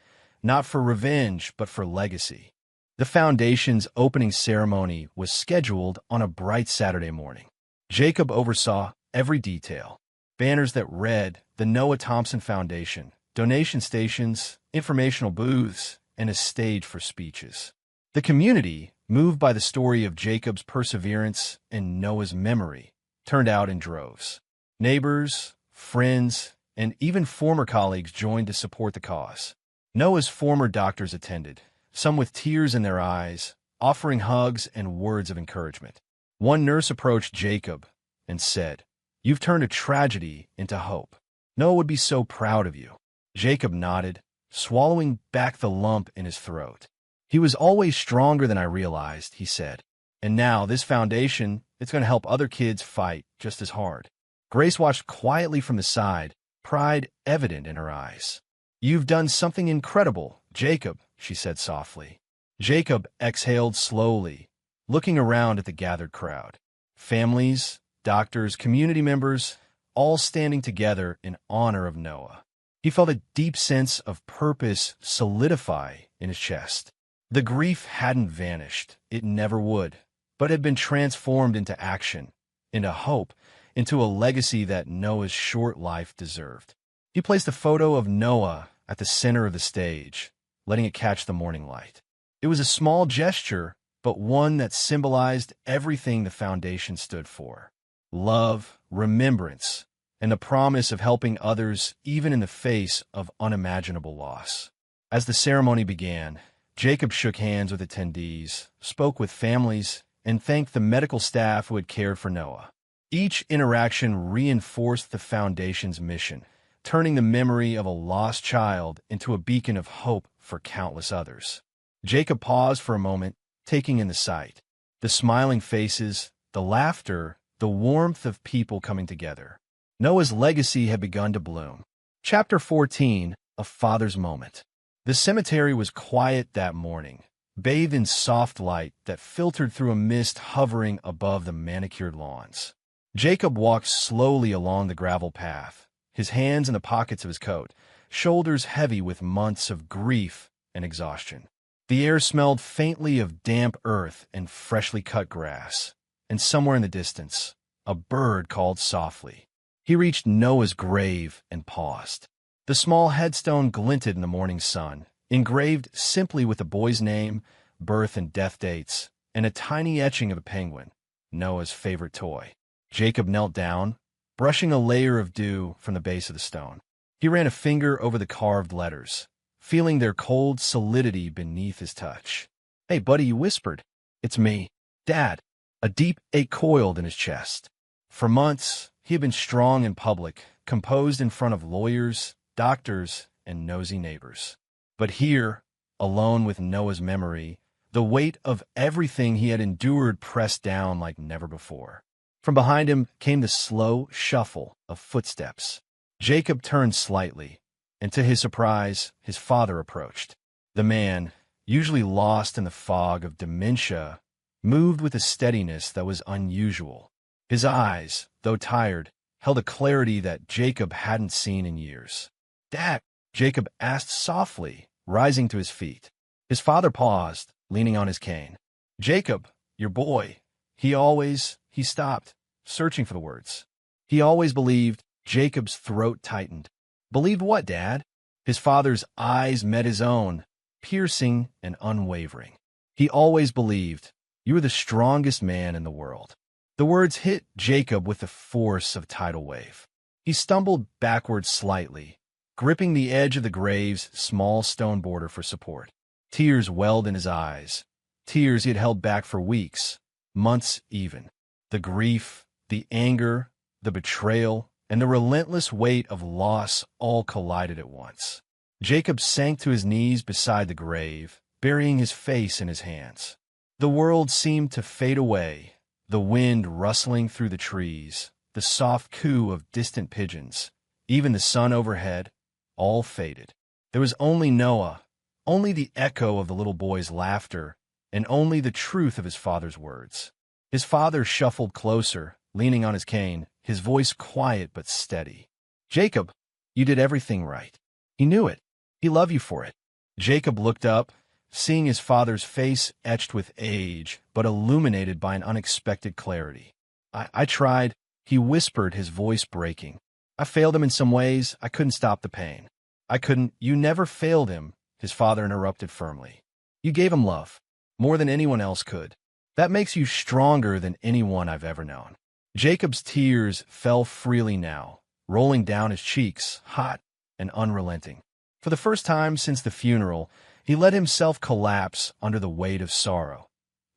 not for revenge, but for legacy. The foundation's opening ceremony was scheduled on a bright Saturday morning. Jacob oversaw every detail. Banners that read, "The Noah Thompson Foundation," donation stations, informational booths, and a stage for speeches. The community, moved by the story of Jacob's perseverance and Noah's memory, turned out in droves. Neighbors, friends, and even former colleagues joined to support the cause. Noah's former doctors attended, some with tears in their eyes, offering hugs and words of encouragement. One nurse approached Jacob and said, "You've turned a tragedy into hope. Noah would be so proud of you." Jacob nodded, swallowing back the lump in his throat. "He was always stronger than I realized," he said. "And now this foundation, it's going to help other kids fight just as hard." Grace watched quietly from the side, pride evident in her eyes. "You've done something incredible, Jacob," she said softly. Jacob exhaled slowly, looking around at the gathered crowd. Families, doctors, community members, all standing together in honor of Noah. He felt a deep sense of purpose solidify in his chest. The grief hadn't vanished, it never would, but had been transformed into action, into hope, into a legacy that Noah's short life deserved. He placed a photo of Noah at the center of the stage, letting it catch the morning light. It was a small gesture, but one that symbolized everything the foundation stood for: love, remembrance, and the promise of helping others even in the face of unimaginable loss. As the ceremony began, Jacob shook hands with attendees, spoke with families, and thanked the medical staff who had cared for Noah. Each interaction reinforced the foundation's mission, turning the memory of a lost child into a beacon of hope for countless others. Jacob paused for a moment, taking in the sight. The smiling faces, the laughter, the warmth of people coming together. Noah's legacy had begun to bloom. Chapter 14, A Father's Moment. The cemetery was quiet that morning, bathed in soft light that filtered through a mist hovering above the manicured lawns. Jacob walked slowly along the gravel path, his hands in the pockets of his coat, shoulders heavy with months of grief and exhaustion. The air smelled faintly of damp earth and freshly cut grass, and somewhere in the distance, a bird called softly. He reached Noah's grave and paused. The small headstone glinted in the morning sun, engraved simply with the boy's name, birth and death dates, and a tiny etching of a penguin, Noah's favorite toy. Jacob knelt down, brushing a layer of dew from the base of the stone. He ran a finger over the carved letters, feeling their cold solidity beneath his touch. "Hey, buddy," he whispered. "It's me, Dad." A deep ache coiled in his chest. For months, he had been strong in public, composed in front of lawyers, doctors, and nosy neighbors. But here, alone with Noah's memory, the weight of everything he had endured pressed down like never before. From behind him came the slow shuffle of footsteps. Jacob turned slightly, and to his surprise, his father approached. The man, usually lost in the fog of dementia, moved with a steadiness that was unusual. His eyes, though tired, held a clarity that Jacob hadn't seen in years. "Dad," Jacob asked softly, rising to his feet. His father paused, leaning on his cane. "Jacob, your boy, he stopped, searching for the words. He always believed." Jacob's throat tightened. "Believed what, Dad?" His father's eyes met his own, piercing and unwavering. "He always believed you were the strongest man in the world." The words hit Jacob with the force of a tidal wave. He stumbled backward slightly, gripping the edge of the grave's small stone border for support. Tears welled in his eyes, tears he had held back for weeks, months even. The grief, the anger, the betrayal, and the relentless weight of loss all collided at once. Jacob sank to his knees beside the grave, burying his face in his hands. The world seemed to fade away, the wind rustling through the trees, the soft coo of distant pigeons, even the sun overhead, all faded. There was only Noah, only the echo of the little boy's laughter, and only the truth of his father's words. His father shuffled closer, leaning on his cane, his voice quiet but steady. "Jacob, you did everything right. He knew it. He loved you for it." Jacob looked up, seeing his father's face etched with age, but illuminated by an unexpected clarity. I tried," he whispered, his voice breaking. "I failed him in some ways. I couldn't stop the pain. I couldn't—" "You never failed him," his father interrupted firmly. "You gave him love, more than anyone else could. That makes you stronger than anyone I've ever known." Jacob's tears fell freely now, rolling down his cheeks, hot and unrelenting. For the first time since the funeral, he let himself collapse under the weight of sorrow,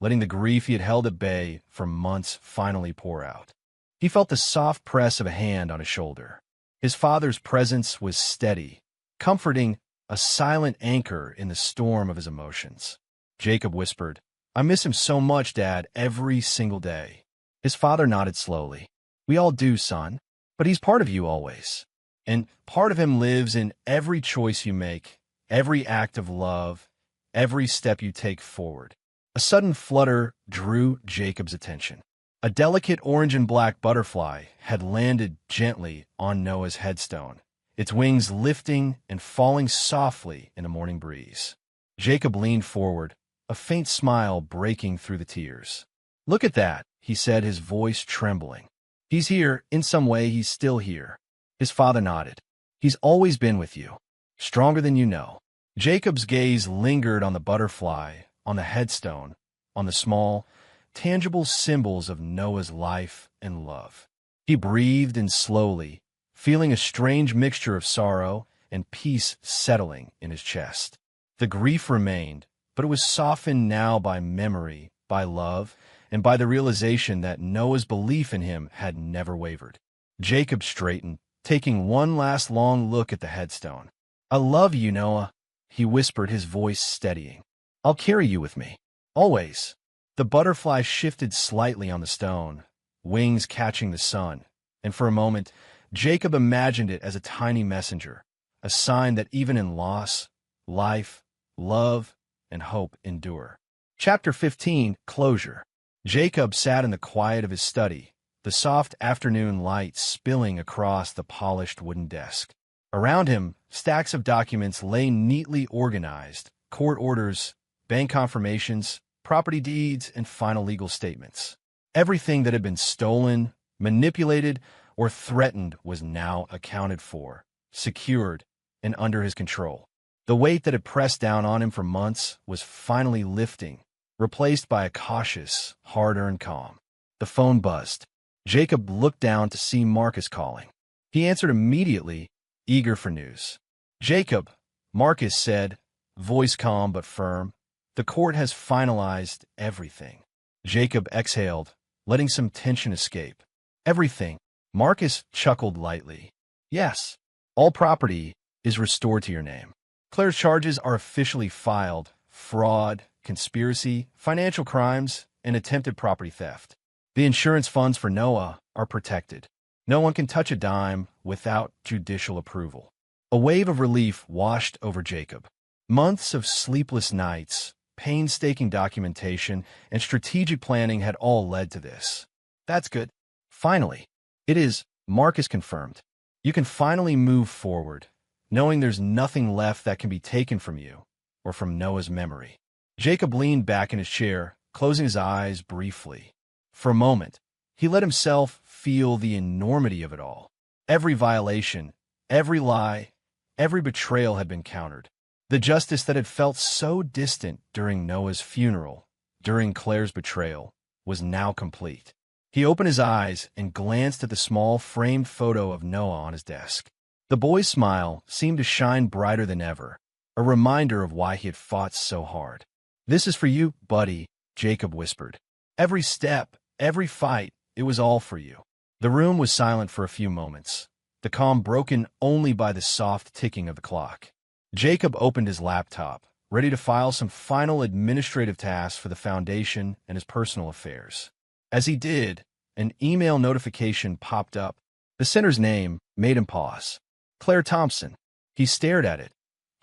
letting the grief he had held at bay for months finally pour out. He felt the soft press of a hand on his shoulder. His father's presence was steady, comforting, a silent anchor in the storm of his emotions. Jacob whispered, "I miss him so much, Dad, every single day." His father nodded slowly. "We all do, son, but he's part of you always. And part of him lives in every choice you make, every act of love, every step you take forward." A sudden flutter drew Jacob's attention. A delicate orange and black butterfly had landed gently on Noah's headstone, its wings lifting and falling softly in a morning breeze. Jacob leaned forward, a faint smile breaking through the tears. "Look at that," he said, his voice trembling. "He's here. In some way, he's still here." His father nodded. "He's always been with you, stronger than you know." Jacob's gaze lingered on the butterfly, on the headstone, on the small, tangible symbols of Noah's life and love. He breathed in slowly, feeling a strange mixture of sorrow and peace settling in his chest. The grief remained, but it was softened now by memory, by love, and by the realization that Noah's belief in him had never wavered. Jacob straightened, taking one last long look at the headstone. "I love you, Noah," he whispered, his voice steadying. "I'll carry you with me, always." The butterfly shifted slightly on the stone, wings catching the sun, and for a moment, Jacob imagined it as a tiny messenger, a sign that even in loss, life, love, and hope endure. Chapter 15, Closure. Jacob sat in the quiet of his study, the soft afternoon light spilling across the polished wooden desk. Around him, stacks of documents lay neatly organized, court orders, bank confirmations, property deeds, and final legal statements. Everything that had been stolen, manipulated, or threatened was now accounted for, secured, and under his control. The weight that had pressed down on him for months was finally lifting, replaced by a cautious, hard-earned calm. The phone buzzed. Jacob looked down to see Marcus calling. He answered immediately, eager for news. "Jacob," Marcus said, voice calm but firm, "the court has finalized everything." Jacob exhaled, letting some tension escape. "Everything?" Marcus chuckled lightly. "Yes, all property is restored to your name. Claire's charges are officially filed. Fraud, conspiracy, financial crimes, and attempted property theft. The insurance funds for Noah are protected. No one can touch a dime without judicial approval. A wave of relief washed over Jacob. Months of sleepless nights, painstaking documentation, and strategic planning had all led to this. That's good. Finally, it is, Mark is confirmed. You can finally move forward, knowing there's nothing left that can be taken from you or from Noah's memory. Jacob leaned back in his chair, closing his eyes briefly. For a moment, he let himself feel the enormity of it all. Every violation, every lie, every betrayal had been countered. The justice that had felt so distant during Noah's funeral, during Claire's betrayal, was now complete. He opened his eyes and glanced at the small framed photo of Noah on his desk. The boy's smile seemed to shine brighter than ever, a reminder of why he had fought so hard. "This is for you, buddy," Jacob whispered. "Every step, every fight, it was all for you." The room was silent for a few moments, the calm broken only by the soft ticking of the clock. Jacob opened his laptop, ready to file some final administrative tasks for the foundation and his personal affairs. As he did, an email notification popped up. The sender's name made him pause. Claire Thompson. He stared at it,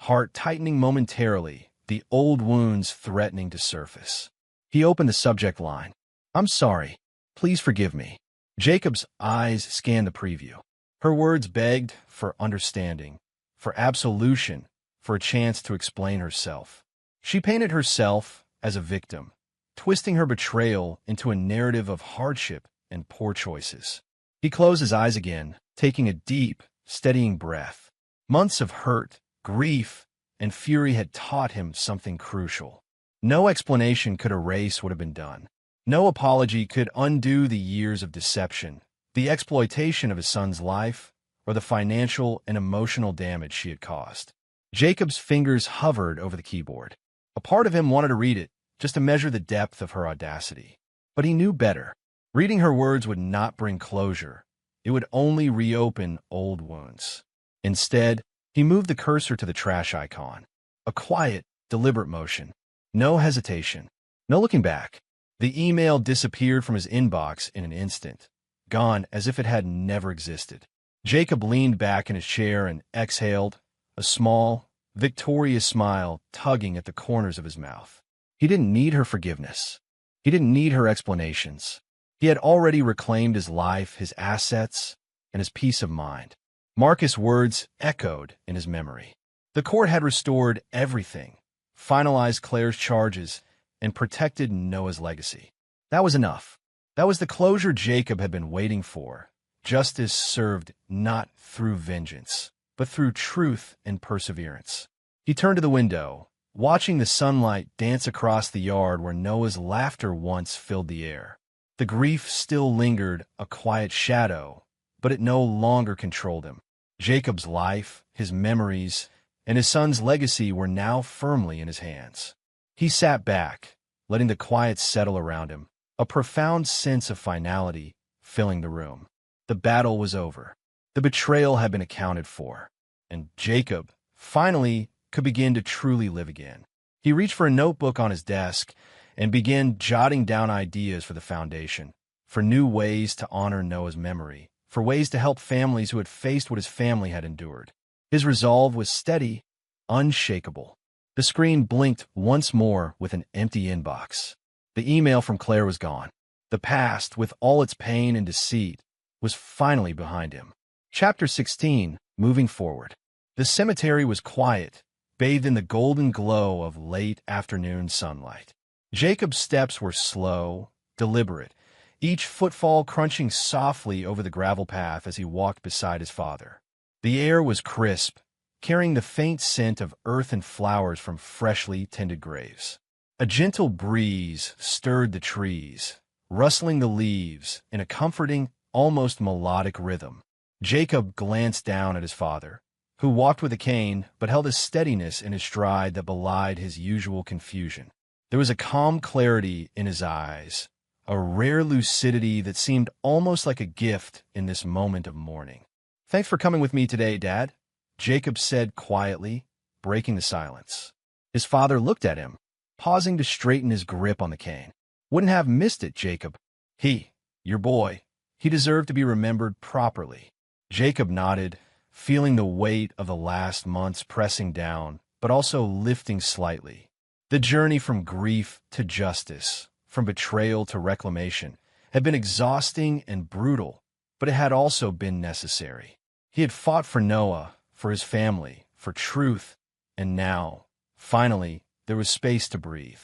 heart tightening momentarily, the old wounds threatening to surface. He opened the subject line. "I'm sorry. Please forgive me." Jacob's eyes scanned the preview. Her words begged for understanding, for absolution, for a chance to explain herself. She painted herself as a victim, twisting her betrayal into a narrative of hardship and poor choices. He closed his eyes again, taking a deep, steadying breath. Months of hurt, grief, and fury had taught him something crucial. No explanation could erase what had been done. No apology could undo the years of deception, the exploitation of his son's life, or the financial and emotional damage she had caused. Jacob's fingers hovered over the keyboard. A part of him wanted to read it, just to measure the depth of her audacity. But he knew better. Reading her words would not bring closure. It would only reopen old wounds. Instead, he moved the cursor to the trash icon. A quiet, deliberate motion. No hesitation. No looking back. The email disappeared from his inbox in an instant, gone as if it had never existed. Jacob leaned back in his chair and exhaled, a small, victorious smile tugging at the corners of his mouth. He didn't need her forgiveness. He didn't need her explanations. He had already reclaimed his life, his assets, and his peace of mind. Marcus' words echoed in his memory. The court had restored everything, finalized Claire's charges, and protected Noah's legacy. That was enough. That was the closure Jacob had been waiting for. Justice served not through vengeance, but through truth and perseverance. He turned to the window, watching the sunlight dance across the yard where Noah's laughter once filled the air. The grief still lingered, a quiet shadow, but it no longer controlled him. Jacob's life, his memories, and his son's legacy were now firmly in his hands. He sat back, letting the quiet settle around him, a profound sense of finality filling the room. The battle was over. The betrayal had been accounted for, and Jacob, finally, could begin to truly live again. He reached for a notebook on his desk and began jotting down ideas for the foundation, for new ways to honor Noah's memory, for ways to help families who had faced what his family had endured. His resolve was steady, unshakable. The screen blinked once more with an empty inbox. The email from Claire was gone. The past, with all its pain and deceit, was finally behind him. Chapter 16, Moving Forward. The cemetery was quiet, bathed in the golden glow of late afternoon sunlight. Jacob's steps were slow, deliberate, each footfall crunching softly over the gravel path as he walked beside his father. The air was crisp, carrying the faint scent of earth and flowers from freshly tended graves. A gentle breeze stirred the trees, rustling the leaves in a comforting, almost melodic rhythm. Jacob glanced down at his father, who walked with a cane but held a steadiness in his stride that belied his usual confusion. There was a calm clarity in his eyes, a rare lucidity that seemed almost like a gift in this moment of mourning. "Thanks for coming with me today, Dad," Jacob said quietly, breaking the silence. His father looked at him, pausing to straighten his grip on the cane. Wouldn't have missed it, Jacob. Your boy, he deserved to be remembered properly. Jacob nodded, feeling the weight of the last months pressing down, but also lifting slightly. The journey from grief to justice, from betrayal to reclamation, had been exhausting and brutal, but it had also been necessary. He had fought for Noah, for his family, for truth, and now, finally, there was space to breathe.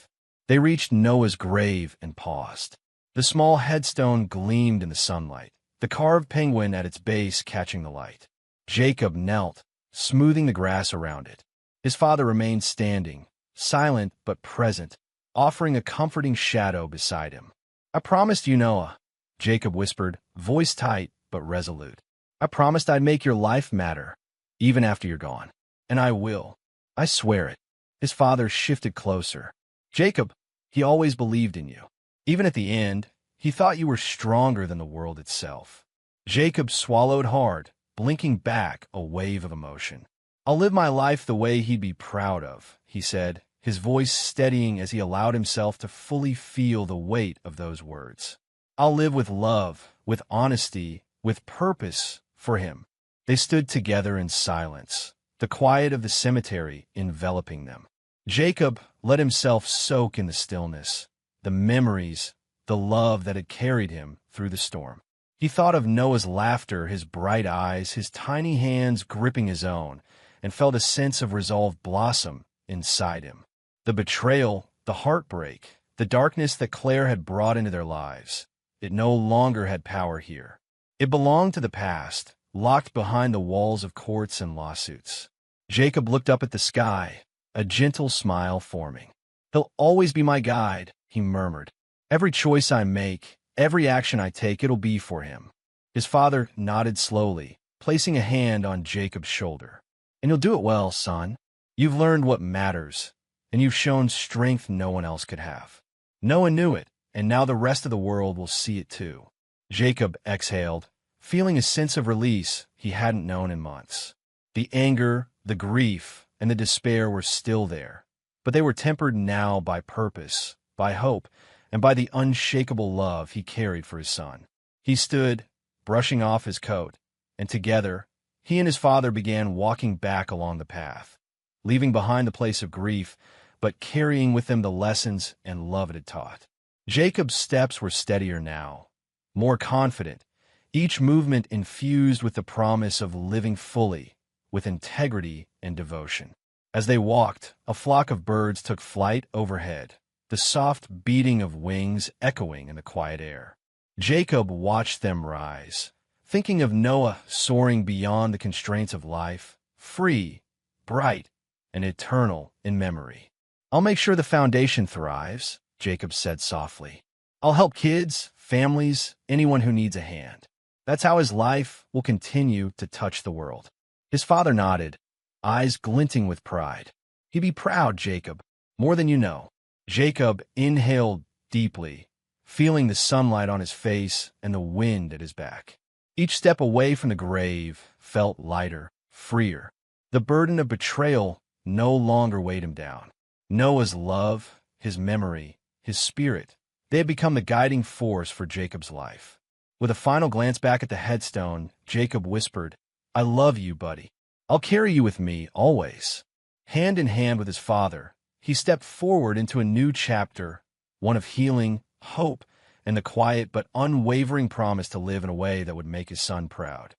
They reached Noah's grave and paused. The small headstone gleamed in the sunlight, the carved penguin at its base catching the light. Jacob knelt, smoothing the grass around it. His father remained standing, silent but present, offering a comforting shadow beside him. "I promised you, Noah," Jacob whispered, voice tight but resolute. "I promised I'd make your life matter, even after you're gone. And I will. I swear it." His father shifted closer. "Jacob, he always believed in you. Even at the end, he thought you were stronger than the world itself." Jacob swallowed hard, blinking back a wave of emotion. "I'll live my life the way he'd be proud of," he said, his voice steadying as he allowed himself to fully feel the weight of those words. "I'll live with love, with honesty, with purpose for him." They stood together in silence, the quiet of the cemetery enveloping them. Jacob let himself soak in the stillness, the memories, the love that had carried him through the storm. He thought of Noah's laughter, his bright eyes, his tiny hands gripping his own, and felt a sense of resolve blossom inside him. The betrayal, the heartbreak, the darkness that Claire had brought into their lives, it no longer had power here. It belonged to the past, locked behind the walls of courts and lawsuits. Jacob looked up at the sky, a gentle smile forming. "He'll always be my guide," he murmured. "Every choice I make, every action I take, it'll be for him." His father nodded slowly, placing a hand on Jacob's shoulder. "And you'll do it well, son. You've learned what matters, and you've shown strength no one else could have. Noah knew it, and now the rest of the world will see it too." Jacob exhaled, feeling a sense of release he hadn't known in months. The anger, the grief, and the despair were still there, but they were tempered now by purpose, by hope, and by the unshakable love he carried for his son. He stood, brushing off his coat, and together, he and his father began walking back along the path, leaving behind the place of grief, but carrying with them the lessons and love it had taught. Jacob's steps were steadier now, more confident, each movement infused with the promise of living fully, with integrity and devotion. As they walked, a flock of birds took flight overhead, the soft beating of wings echoing in the quiet air. Jacob watched them rise, thinking of Noah soaring beyond the constraints of life, free, bright, and eternal in memory. "I'll make sure the foundation thrives," Jacob said softly. "I'll help kids, families, anyone who needs a hand. That's how his life will continue to touch the world." His father nodded, eyes glinting with pride. "He'd be proud, Jacob, more than you know." Jacob inhaled deeply, feeling the sunlight on his face and the wind at his back. Each step away from the grave felt lighter, freer. The burden of betrayal no longer weighed him down. Noah's love, his memory, his spirit, they had become the guiding force for Jacob's life. With a final glance back at the headstone, Jacob whispered, "I love you, buddy. I'll carry you with me, always." Hand in hand with his father, he stepped forward into a new chapter, one of healing, hope, and the quiet but unwavering promise to live in a way that would make his son proud.